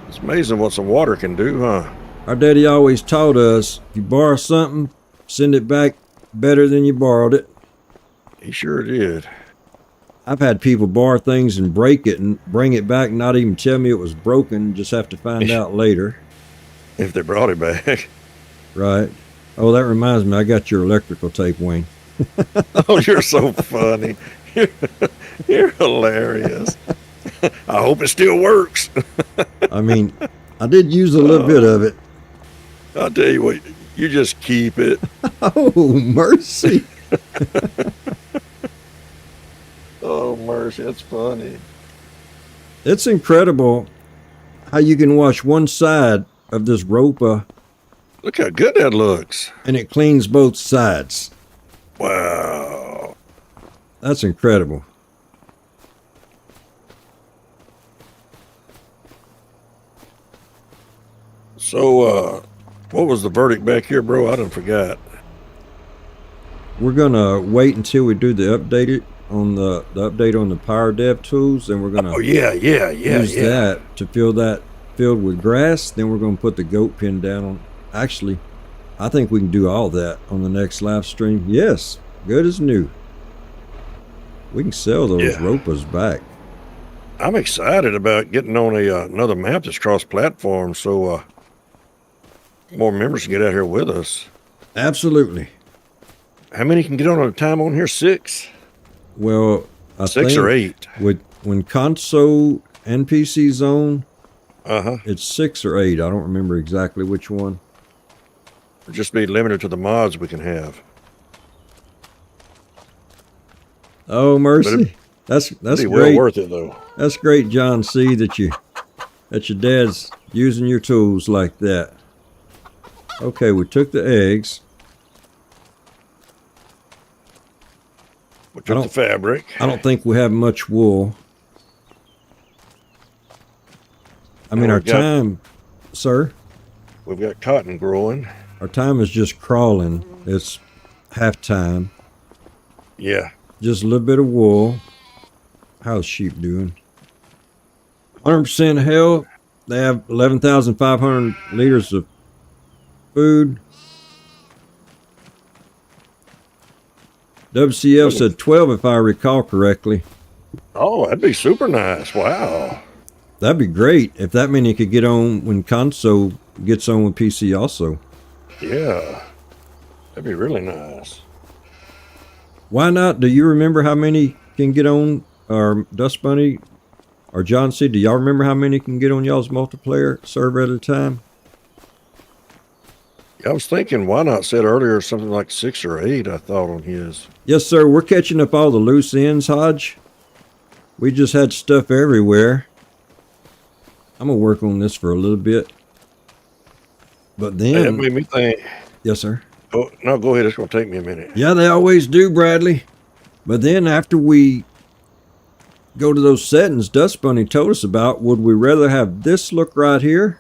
Speaker 1: It's amazing what some water can do, huh?
Speaker 2: Our daddy always taught us, if you borrow something, send it back better than you borrowed it.
Speaker 1: He sure did.
Speaker 2: I've had people borrow things and break it and bring it back and not even tell me it was broken, just have to find out later.
Speaker 1: If they brought it back.
Speaker 2: Right. Oh, that reminds me, I got your electrical tape, Wayne.
Speaker 1: Oh, you're so funny. You're hilarious. I hope it still works.
Speaker 2: I mean, I did use a little bit of it.
Speaker 1: I'll tell you what, you just keep it.
Speaker 2: Oh, mercy.
Speaker 1: Oh, mercy, that's funny.
Speaker 2: It's incredible how you can wash one side of this ropa.
Speaker 1: Look how good that looks.
Speaker 2: And it cleans both sides.
Speaker 1: Wow.
Speaker 2: That's incredible.
Speaker 1: So, what was the verdict back here, bro? I done forgot.
Speaker 2: We're gonna wait until we do the update on the update on the Power Dev tools, and we're gonna use that to fill that field with grass. Then we're gonna put the goat pen down on. Actually, I think we can do all that on the next live stream. Yes, good as new. We can sell those ropas back.
Speaker 1: I'm excited about getting on another map that's cross-platform, so more members can get out here with us.
Speaker 2: Absolutely.
Speaker 1: How many can get on at a time on here? 6?
Speaker 2: Well, I
Speaker 1: 6 or
Speaker 2: think
Speaker 1: 8?
Speaker 2: when console and PC zone,
Speaker 1: Uh-huh.
Speaker 2: it's 6 or 8. I don't remember exactly which one.
Speaker 1: It'll just be limited to the mods we can have.
Speaker 2: Oh mercy! That's
Speaker 1: Be well
Speaker 2: great.
Speaker 1: worth it though.
Speaker 2: That's great, John C. That your dad's using your tools like that. Okay, we took the eggs.
Speaker 1: We took the fabric.
Speaker 2: I don't think we have much wool. I mean, our time, sir.
Speaker 1: We've got cotton growing.
Speaker 2: Our time is just crawling. It's halftime.
Speaker 1: Yeah.
Speaker 2: Just a little bit of wool. How's sheep doing? 100% health. They have 11,500 liters of food. WCL said 12 if I recall correctly.
Speaker 1: Oh, that'd be super nice. Wow.
Speaker 2: That'd be great if that many could get on when console gets on with PC also.
Speaker 1: Yeah. That'd be really nice.
Speaker 2: Why not? Do you remember how many can get on, or Dust Bunny or John C? Do y'all remember how many can get on y'all's multiplayer server at a time?
Speaker 1: I was thinking, why not said earlier something like 6 or 8, I thought on his.
Speaker 2: Yes, sir. We're catching up all the loose ends, Hodge. We just had stuff everywhere. I'm going to work on this for a little bit. But then...
Speaker 1: Hey, that made me think.
Speaker 2: Yes, sir.
Speaker 1: Oh, no, go ahead. It's going to take me a minute.
Speaker 2: Yeah, they always do, Bradley. But then after we go to those settings Dust Bunny told us about, would we rather have this look right here?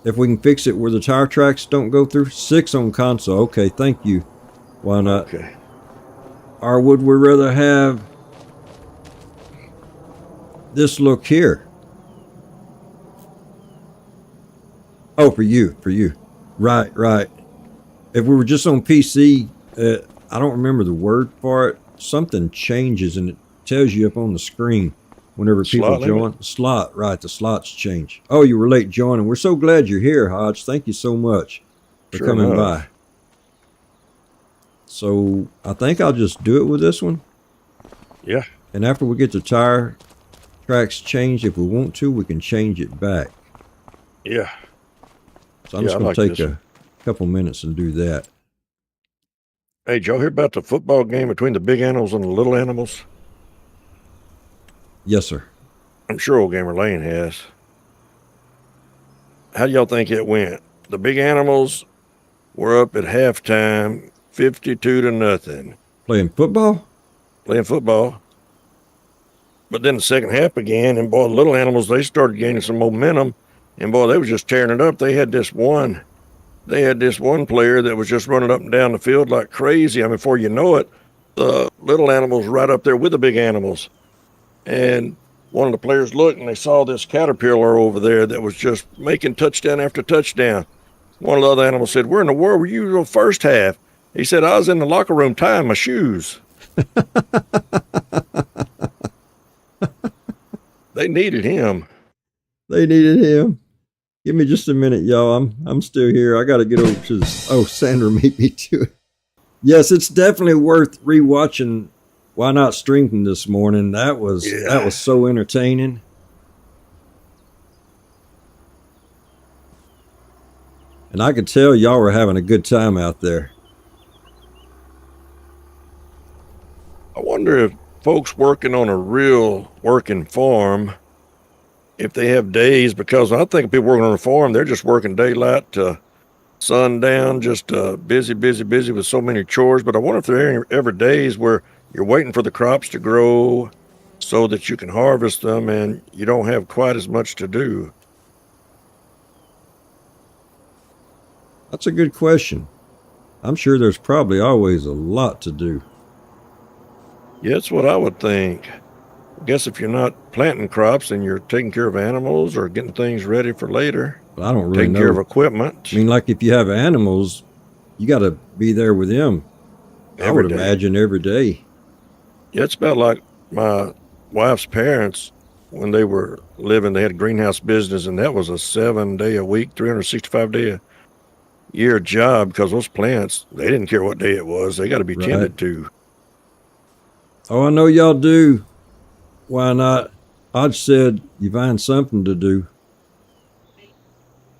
Speaker 2: If we can fix it where the tire tracks don't go through. 6 on console. Okay, thank you. Why not?
Speaker 1: Okay.
Speaker 2: Or would we rather have this look here? Oh, for you. Right. If we were just on PC, I don't remember the word for it. Something changes and it tells you up on the screen whenever people join. Slot, right, the slots change. Oh, you were late joining. We're so glad you're here, Hodge. Thank you so much for coming by. So I think I'll just do it with this one.
Speaker 1: Yeah.
Speaker 2: And after we get the tire tracks changed, if we want to, we can change it back.
Speaker 1: Yeah.
Speaker 2: So I'm just going to take a couple minutes and do that.
Speaker 1: Hey, did y'all hear about the football game between the big animals and the little animals?
Speaker 2: Yes, sir.
Speaker 1: I'm sure old gamer Layne has. How do y'all think it went? The big animals were up at halftime, 52-0.
Speaker 2: Playing football?
Speaker 1: Playing football. But then the second half began, and boy, the little animals, they started gaining some momentum, and boy, they was just tearing it up. They had this one player that was just running up and down the field like crazy. I mean, before you know it, the little animals right up there with the big animals. And one of the players looked and they saw this caterpillar over there that was just making touchdown after touchdown. One of the other animals said, "Where in the world were you the first half?" He said, "I was in the locker room tying my shoes." They needed him.
Speaker 2: Give me just a minute, y'all. I'm still here. I got to get over to this. Oh, Sandra beat me to it. Yes, it's definitely worth rewatching Why Not Streaming this morning. That was so entertaining. And I could tell y'all were having a good time out there.
Speaker 1: I wonder if folks working on a real working farm, if they have days, because I think people working on a farm, they're just working daylight to sundown, just busy with so many chores. But I wonder if there are ever days where you're waiting for the crops to grow so that you can harvest them and you don't have quite as much to do.
Speaker 2: That's a good question. I'm sure there's probably always a lot to do.
Speaker 1: Yeah, that's what I would think. I guess if you're not planting crops and you're taking care of animals or getting things ready for later,
Speaker 2: But I don't really
Speaker 1: taking
Speaker 2: know.
Speaker 1: care of equipment.
Speaker 2: I mean, like if you have animals, you got to be there with them. I would imagine every day.
Speaker 1: Yeah, it's about like my wife's parents when they were living. They had a greenhouse business, and that was a 7-day a week, 365 day year job because those plants, they didn't care what day it was. They got to be
Speaker 2: Right.
Speaker 1: tended to.
Speaker 2: Oh, I know y'all do. Why not? I said you find something to do.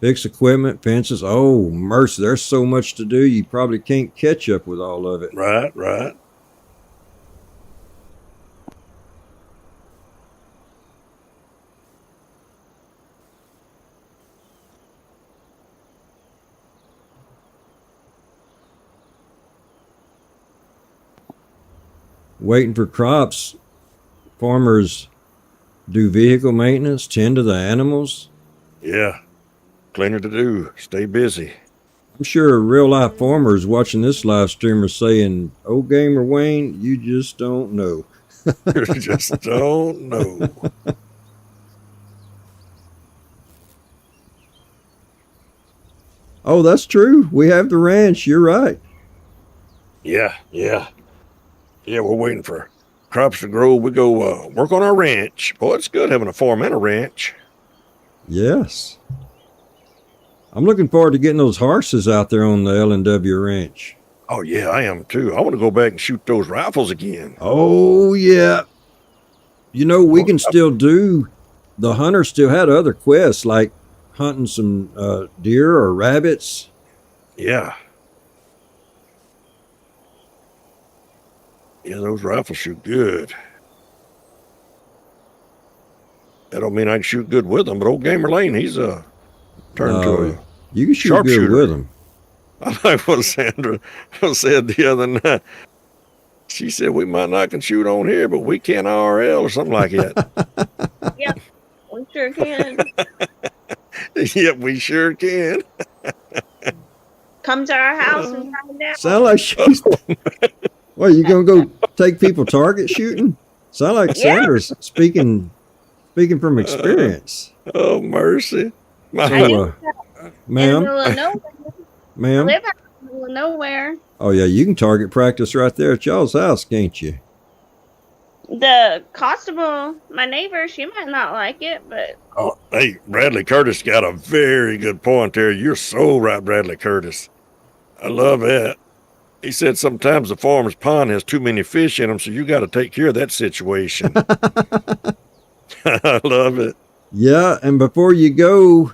Speaker 2: Fix equipment, fences. Oh, mercy. There's so much to do. You probably can't catch up with all of it.
Speaker 1: Right, right.
Speaker 2: Waiting for crops. Farmers do vehicle maintenance, tend to the animals.
Speaker 1: Yeah. Plenty to do. Stay busy.
Speaker 2: I'm sure real life farmers watching this live stream are saying, "Oh, Gamer Wayne, you just don't know."
Speaker 1: You just don't know.
Speaker 2: Oh, that's true. We have the ranch. You're right.
Speaker 1: Yeah, yeah. Yeah, we're waiting for crops to grow. We go work on our ranch. Boy, it's good having a farm and a ranch.
Speaker 2: Yes. I'm looking forward to getting those horses out there on the L&W ranch.
Speaker 1: Oh, yeah, I am too. I want to go back and shoot those rifles again.
Speaker 2: Oh, yeah. You know, we can still do, the hunter still had other quests like hunting some deer or rabbits.
Speaker 1: Yeah. Yeah, those rifles shoot good. That don't mean I can shoot good with them, but old Gamer Layne, he's turned to
Speaker 2: You can shoot good
Speaker 1: sharpshooter.
Speaker 2: with them.
Speaker 1: I like what Sandra said the other night. She said we might not can shoot on here, but we can RL or something like that.
Speaker 4: Yeah, we sure can.
Speaker 1: Yep, we sure can.
Speaker 4: Come to our house and find out.
Speaker 2: Sound like she's. What, you gonna go take people target shooting? Sound like
Speaker 4: Yeah.
Speaker 2: Sandra's speaking from experience.
Speaker 1: Oh, mercy.
Speaker 4: I
Speaker 2: So,
Speaker 4: do
Speaker 2: uh,
Speaker 4: in the
Speaker 2: ma'am,
Speaker 4: middle of nowhere. I
Speaker 2: ma'am.
Speaker 4: live out in the middle of nowhere.
Speaker 2: Oh yeah, you can target practice right there at y'all's house, can't you?
Speaker 4: The constable, my neighbor, she might not like it, but
Speaker 1: Oh, hey, Bradley Curtis got a very good point there. You're so right, Bradley Curtis. I love that. He said sometimes the farmer's pond has too many fish in them, so you got to take care of that situation. I love it.
Speaker 2: Yeah, and before you go,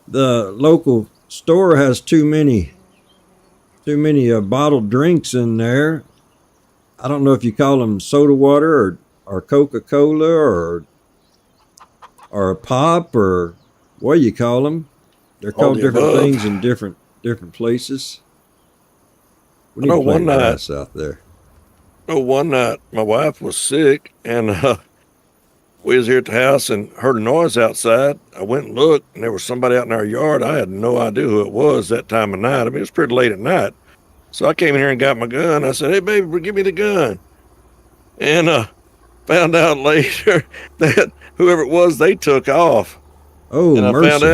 Speaker 2: the local store has too many bottled drinks in there. I don't know if you call them soda water or Coca-Cola or a pop or what do you call them? They're
Speaker 1: All
Speaker 2: called
Speaker 1: the
Speaker 2: different
Speaker 1: above.
Speaker 2: things in different places. We
Speaker 1: I
Speaker 2: need
Speaker 1: know
Speaker 2: to plant
Speaker 1: one night-
Speaker 2: grass out there.
Speaker 1: Oh, one night my wife was sick, and we was here at the house and heard a noise outside. I went and looked, and there was somebody out in our yard. I had no idea who it was that time of night. I mean, it was pretty late at night. So I came in here and got my gun. I said, "Hey, baby, give me the gun." And found out later that whoever it was, they took off.
Speaker 2: Oh,
Speaker 1: And
Speaker 2: mercy.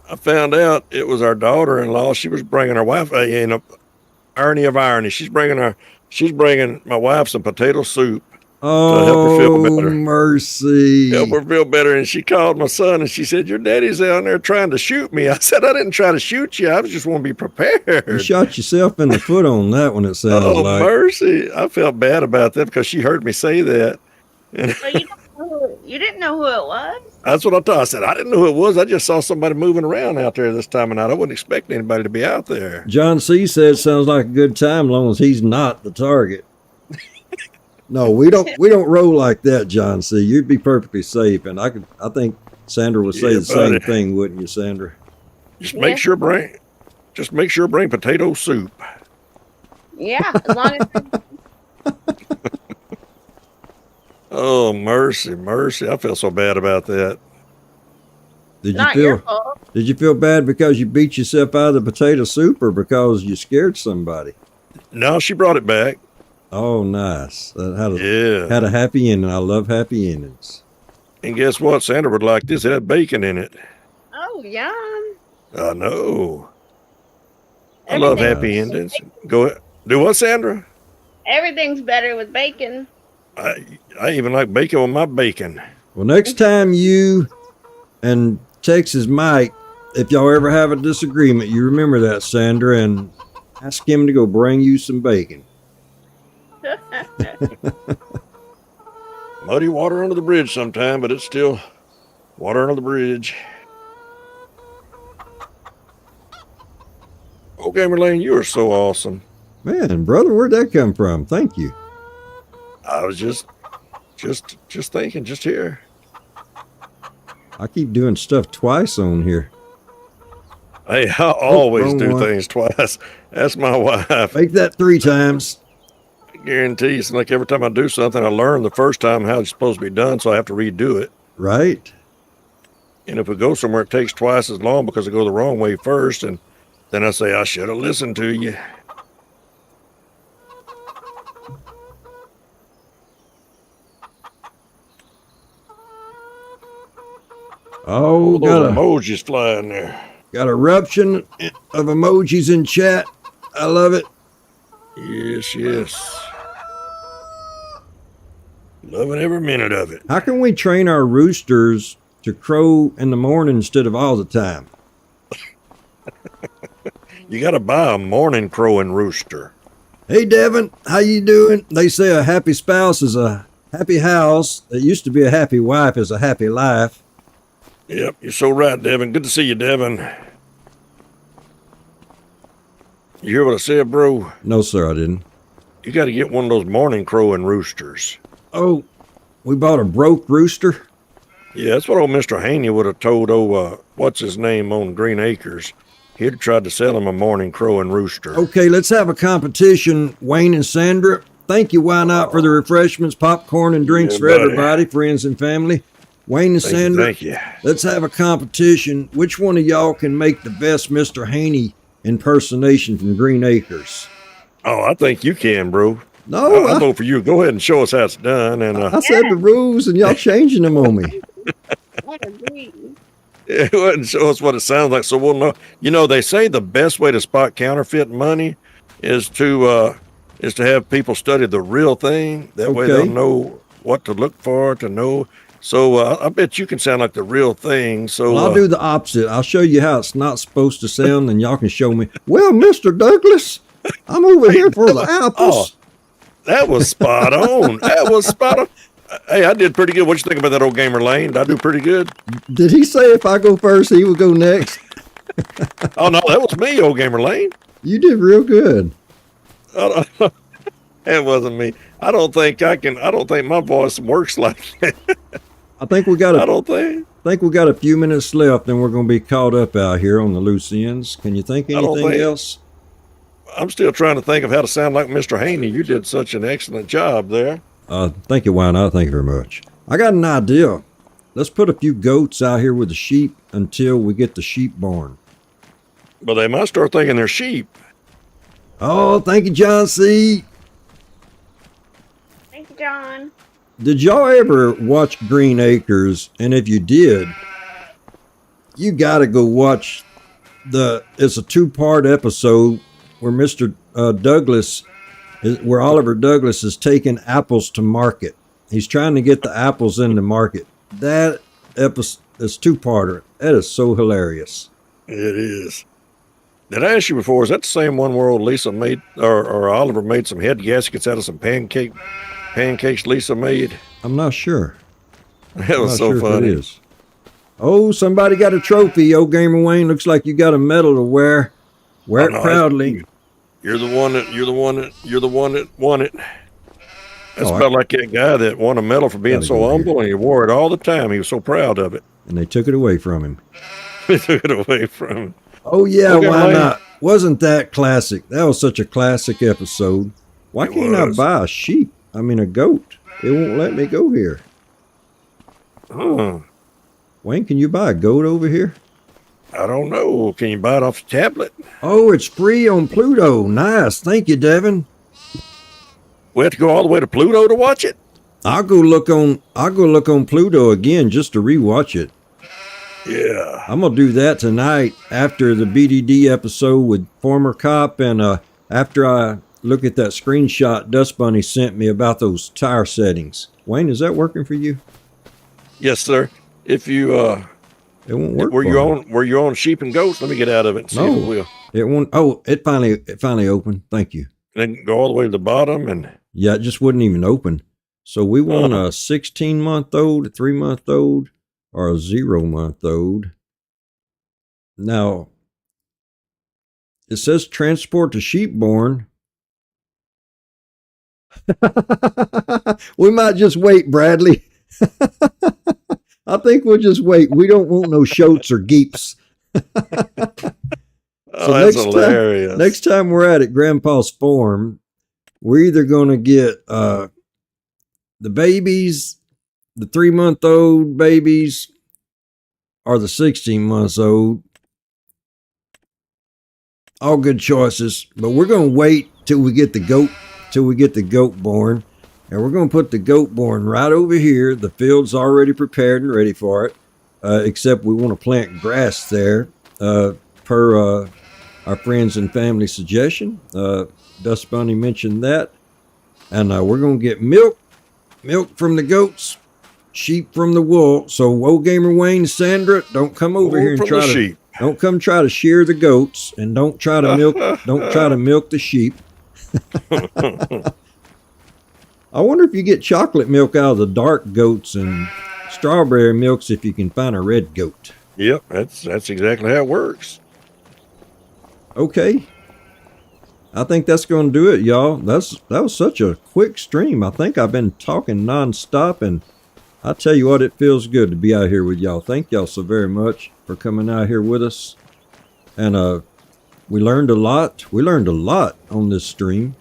Speaker 1: I found out it was our daughter-in-law. She was bringing her wife, irony of irony. She's bringing my wife some potato soup. help her feel
Speaker 2: Oh,
Speaker 1: better.
Speaker 2: mercy.
Speaker 1: Help her feel better. And she called my son and she said, "Your daddy's down there trying to shoot me." I said, "I didn't try to shoot you. I just want to be prepared."
Speaker 2: You shot yourself in the foot on that one, it sounds
Speaker 1: Oh,
Speaker 2: like.
Speaker 1: mercy. I felt bad about that because she heard me say that. And
Speaker 4: but you didn't know who it was.
Speaker 1: that's what I thought. I said, "I didn't know who it was. I just saw somebody moving around out there this time of night. I wouldn't expect anybody to be out there."
Speaker 2: John C. said sounds like a good time as long as he's not the target. No, we don't roll like that, John C. You'd be perfectly safe, and I think Sandra would say
Speaker 1: Yeah,
Speaker 2: the same
Speaker 1: buddy.
Speaker 2: thing, wouldn't you, Sandra?
Speaker 1: Just
Speaker 4: Yeah.
Speaker 1: make sure bring potato soup.
Speaker 4: Yeah, as long as
Speaker 1: Oh, mercy, mercy. I feel so bad about that.
Speaker 2: Did you
Speaker 4: not your
Speaker 2: feel
Speaker 4: fault.
Speaker 2: Did you feel bad because you beat yourself out of the potato soup, or because you scared somebody?
Speaker 1: No, she brought it back.
Speaker 2: Oh, nice. That
Speaker 1: Yeah.
Speaker 2: had a happy ending. I love happy endings.
Speaker 1: And guess what? Sandra would like this. It had bacon in it.
Speaker 4: Oh, yum.
Speaker 1: I know. I love
Speaker 4: Everything-
Speaker 1: happy endings. Go ahead. Do what, Sandra?
Speaker 4: Everything's better with bacon.
Speaker 1: I even like bacon with my bacon.
Speaker 2: Well, next time you and Texas Mike if y'all ever have a disagreement, you remember that, Sandra, and ask him to go bring you some bacon.
Speaker 1: Muddy water under the bridge sometime, but it's still water under the bridge. Oh, Gamer Layne, you are so awesome.
Speaker 2: Man, brother, where'd that come from? Thank you.
Speaker 1: I was just thinking, just here.
Speaker 2: I keep doing stuff twice on here.
Speaker 1: Hey, I always
Speaker 2: wrong
Speaker 1: do
Speaker 2: one.
Speaker 1: things twice. That's my wife.
Speaker 2: Make that 3 times.
Speaker 1: I guarantee it's like every time I do something, I learn the first time how it's supposed to be done, so I have to redo it.
Speaker 2: Right?
Speaker 1: And if we go somewhere, it takes twice as long because I go the wrong way first, and then I say, I should have listened to you.
Speaker 2: Oh,
Speaker 1: Those emojis flying there.
Speaker 2: got eruption of emojis in chat. I love it.
Speaker 1: Yes, yes. Loving every minute of it.
Speaker 2: How can we train our roosters to crow in the morning instead of all the time?
Speaker 1: You got to buy a morning crowing rooster.
Speaker 2: Hey, Devin, how you doing? They say a happy spouse is a happy house. It used to be a happy wife is a happy life.
Speaker 1: Yep, you're so right, Devin. Good to see you, Devin. You hear what I said, bro?
Speaker 2: No, sir, I didn't.
Speaker 1: You got to get one of those morning crowing roosters.
Speaker 2: Oh, we bought a broke rooster?
Speaker 1: Yeah, that's what old Mr. Haney would have told what's his name on Green Acres. He'd have tried to sell him a morning crowing rooster.
Speaker 2: Okay, let's have a competition, Wayne and Sandra. Thank you, why not, for the refreshments, popcorn, and drinks
Speaker 1: Yeah,
Speaker 2: for
Speaker 1: buddy.
Speaker 2: everybody, friends and family. Wayne and Sandra,
Speaker 1: Thank you.
Speaker 2: let's have a competition. Which one of y'all can make the best Mr. Haney impersonation from Green Acres?
Speaker 1: Oh, I think you can, bro.
Speaker 2: No,
Speaker 1: I'll vote for you. Go ahead and show us how it's done. And
Speaker 2: I said the rules and y'all changing them on me.
Speaker 4: I agree.
Speaker 1: yeah, go ahead and show us what it sounds like so we'll know. You know, they say the best way to spot counterfeit money is to have people study the real thing. That way
Speaker 2: Okay.
Speaker 1: they'll know what to look for, to know. So I bet you can sound like the real thing. So
Speaker 2: Well, I'll do the opposite. I'll show you how it's not supposed to sound, and y'all can show me. Well, Mr. Douglas, I'm over here for the apples.
Speaker 1: that was spot on. That was spot on. Hey, I did pretty good. What you think about that old Gamer Layne? Did I do pretty good?
Speaker 2: Did he say if I go first, he would go next?
Speaker 1: Oh no, that was me, old Gamer Layne.
Speaker 2: You did real good.
Speaker 1: It wasn't me. I don't think my voice works like that.
Speaker 2: I think we got
Speaker 1: I don't think.
Speaker 2: we got a few minutes left, and we're going to be caught up out here on the loose ends. Can you think
Speaker 1: I don't
Speaker 2: anything
Speaker 1: think-
Speaker 2: else?
Speaker 1: I'm still trying to think of how to sound like Mr. Haney. You did such an excellent job there.
Speaker 2: Thank you, why not? Thank you very much. I got an idea. Let's put a few goats out here with the sheep until we get the sheep barn.
Speaker 1: But they might start thinking they're sheep.
Speaker 2: Oh, thank you, John C.
Speaker 4: Thank you, John.
Speaker 2: Did y'all ever watch Green Acres? And if you did, you got to go watch it's a 2-part episode where Mr. Douglas, where Oliver Douglas is taking apples to market. He's trying to get the apples in the market. That episode is 2-parter. That is so hilarious.
Speaker 1: It is. Did I ask you before, is that the same one where old Lisa made, or Oliver made some head gaskets out of some pancakes Lisa made?
Speaker 2: I'm not sure.
Speaker 1: That
Speaker 2: I'm
Speaker 1: was
Speaker 2: not
Speaker 1: so
Speaker 2: sure if it
Speaker 1: funny.
Speaker 2: is. Oh, somebody got a trophy. Oh, Gamer Wayne, looks like you got a medal to wear. Wear
Speaker 1: Oh,
Speaker 2: it
Speaker 1: no,
Speaker 2: proudly.
Speaker 1: You're the one that won it. That's
Speaker 2: Oh,
Speaker 1: about like that guy that won a medal for being
Speaker 2: Gotta
Speaker 1: so
Speaker 2: go
Speaker 1: humble, and he wore it all the time. He was so proud of it.
Speaker 2: And they took it away from him.
Speaker 1: They took it away from him.
Speaker 2: Oh, yeah,
Speaker 1: Okay,
Speaker 2: why
Speaker 1: Layne.
Speaker 2: not? Wasn't that classic? That was such a classic episode. Why
Speaker 1: It
Speaker 2: can't I
Speaker 1: was.
Speaker 2: buy a goat? It won't let me go here.
Speaker 1: Huh.
Speaker 2: Wayne, can you buy a goat over here?
Speaker 1: I don't know. Can you buy it off the tablet?
Speaker 2: Oh, it's free on Pluto. Nice. Thank you, Devin.
Speaker 1: We have to go all the way to Pluto to watch it?
Speaker 2: I'll go look on Pluto again just to rewatch it.
Speaker 1: Yeah.
Speaker 2: I'm gonna do that tonight after the BDD episode with former cop, and after I look at that screenshot Dust Bunny sent me about those tire settings. Wayne, is that working for you?
Speaker 1: Yes, sir. If you
Speaker 2: It won't work.
Speaker 1: Were you on sheep and goats? Let me get out of it and see if it will.
Speaker 2: It won't. Oh, it finally opened. Thank you.
Speaker 1: Then go all the way to the bottom and.
Speaker 2: Yeah, it just wouldn't even open. So we want a 16-month-old, a 3-month-old, or a 0-month-old. Now, it says transport to sheepborn. We might just wait, Bradley. I think we'll just wait. We don't want no shoats or geeps.
Speaker 1: So that's hilarious.
Speaker 2: Next time we're at Grandpa's farm, we're either going to get the babies, the 3-month-old babies, or the 16 months old. All good choices, but we're going to wait till we get the goat born, and we're going to put the goat born right over here. The field's already prepared and ready for it, except we want to plant grass there, per our friends and family suggestion. Dust Bunny mentioned that, and we're going to get milk from the goats, sheep from the wool. So, Old Gamer Wayne and Sandra, don't come over here and try to shear the goats, and don't try to milk the sheep. I wonder if you get chocolate milk out of the dark goats and strawberry milks if you can find a red goat.
Speaker 1: Yep, that's exactly how it works.
Speaker 2: Okay. I think that's going to do it, y'all. That was such a quick stream. I think I've been talking nonstop, and I tell you what, it feels good to be out here with y'all. Thank y'all so very much for coming out here with us. And we learned a lot. We learned a lot on this stream.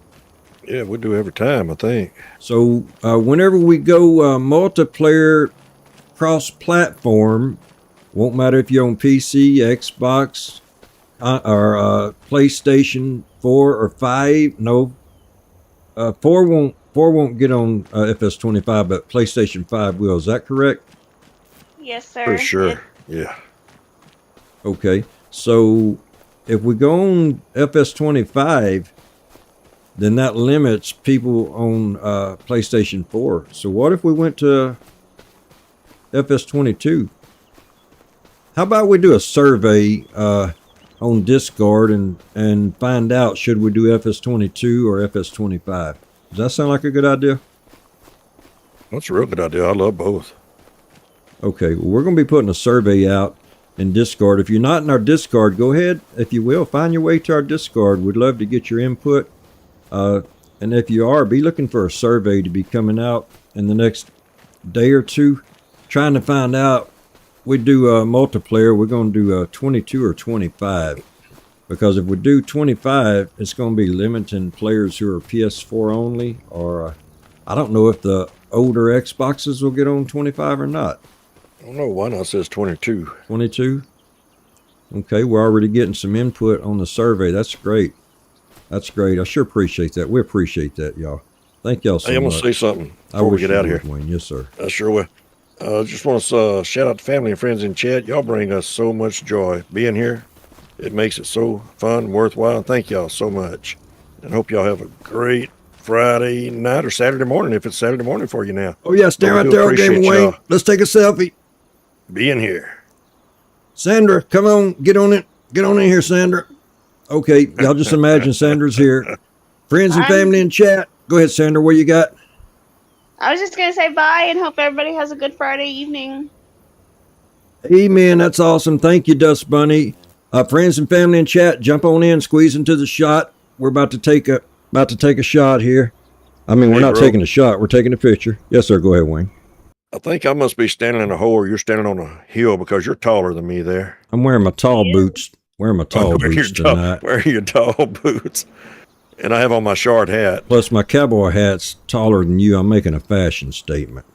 Speaker 1: Yeah, we do every time, I think.
Speaker 2: So whenever we go multiplayer cross-platform, won't matter if you're on PC, Xbox, or PlayStation 4 or 5. No, 4 won't get on FS25, but PlayStation 5 will. Is that correct?
Speaker 4: Yes, sir.
Speaker 1: For sure. Yeah.
Speaker 2: Okay. So if we go on FS25, then that limits people on PlayStation 4. So what if we went to FS22? How about we do a survey on Discord and find out, should we do FS22 or FS25? Does that sound like a good idea?
Speaker 1: That's a real good idea. I love both.
Speaker 2: Okay, well, we're going to be putting a survey out in Discord. If you're not in our Discord, go ahead, if you will, find your way to our Discord. We'd love to get your input. And if you are, be looking for a survey to be coming out in the next day or two. Trying to find out, we do multiplayer, we're going to do 22 or 25. Because if we do 25, it's going to be limiting players who are PS4 only. Or I don't know if the older Xboxes will get on 25 or not.
Speaker 1: I don't know. Why not says 22?
Speaker 2: 22? Okay, we're already getting some input on the survey. That's great. That's great. I sure appreciate that. We appreciate that, y'all. Thank y'all so much.
Speaker 1: Hey, I'm going to say something before we get out of here.
Speaker 2: Wayne. Yes, sir.
Speaker 1: I sure will. Just want to shout out to family and friends in chat. Y'all bring us so much joy being here. It makes it so fun, worthwhile. Thank y'all so much. And hope y'all have a great Friday night or Saturday morning, if it's Saturday morning for you now.
Speaker 2: Oh, yeah, stand right there, Game Wayne. Let's take a selfie.
Speaker 1: Being here.
Speaker 2: Sandra, come on. Get on it. Get on in here, Sandra. Okay, y'all just imagine Sandra's here. Friends and family in chat. Go ahead, Sandra. What you got?
Speaker 4: I was just going to say bye and hope everybody has a good Friday evening.
Speaker 2: Amen. That's awesome. Thank you, Dust Bunny. Friends and family in chat, jump on in, squeeze into the shot. We're about to take a shot here. I mean, we're not taking a shot. We're taking a picture. Yes, sir. Go ahead, Wayne.
Speaker 1: I think I must be standing in a hole or you're standing on a hill because you're taller than me there.
Speaker 2: I'm wearing my tall boots. Wearing my tall boots tonight.
Speaker 1: Wearing your tall boots. And I have on my short hat.
Speaker 2: Plus, my cowboy hat's taller than you. I'm making a fashion statement.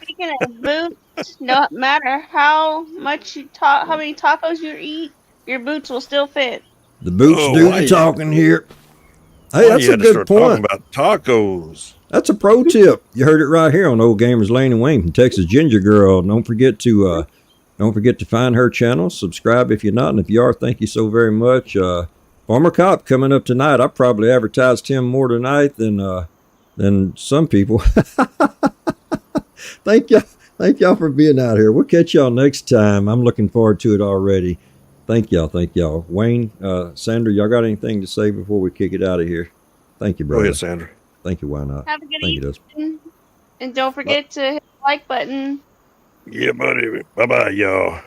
Speaker 4: Speaking of boots, no matter how much how many tacos you eat, your boots will still fit.
Speaker 2: The boots do the talking here. Hey, that's a good point.
Speaker 1: Talking about tacos.
Speaker 2: That's a pro tip. You heard it right here on Old Gamers Layne and Wayne from Texas Ginger Girl. Don't forget to find her channel. Subscribe if you're not, and if you are, thank you so very much. Farmer Cop coming up tonight. I probably advertised him more tonight than some people. Thank Thank y'all for being out here. We'll catch y'all next time. I'm looking forward to it already. Thank y'all. Thank y'all. Wayne, Sandra, y'all got anything to say before we kick it out of here? Thank you,
Speaker 1: Go
Speaker 2: brother.
Speaker 1: ahead, Sandra.
Speaker 2: Thank you. Why not?
Speaker 4: Have a good
Speaker 2: Thank you, Dustin.
Speaker 4: evening. And don't forget to hit the like button.
Speaker 1: Yeah, buddy. Bye bye, y'all.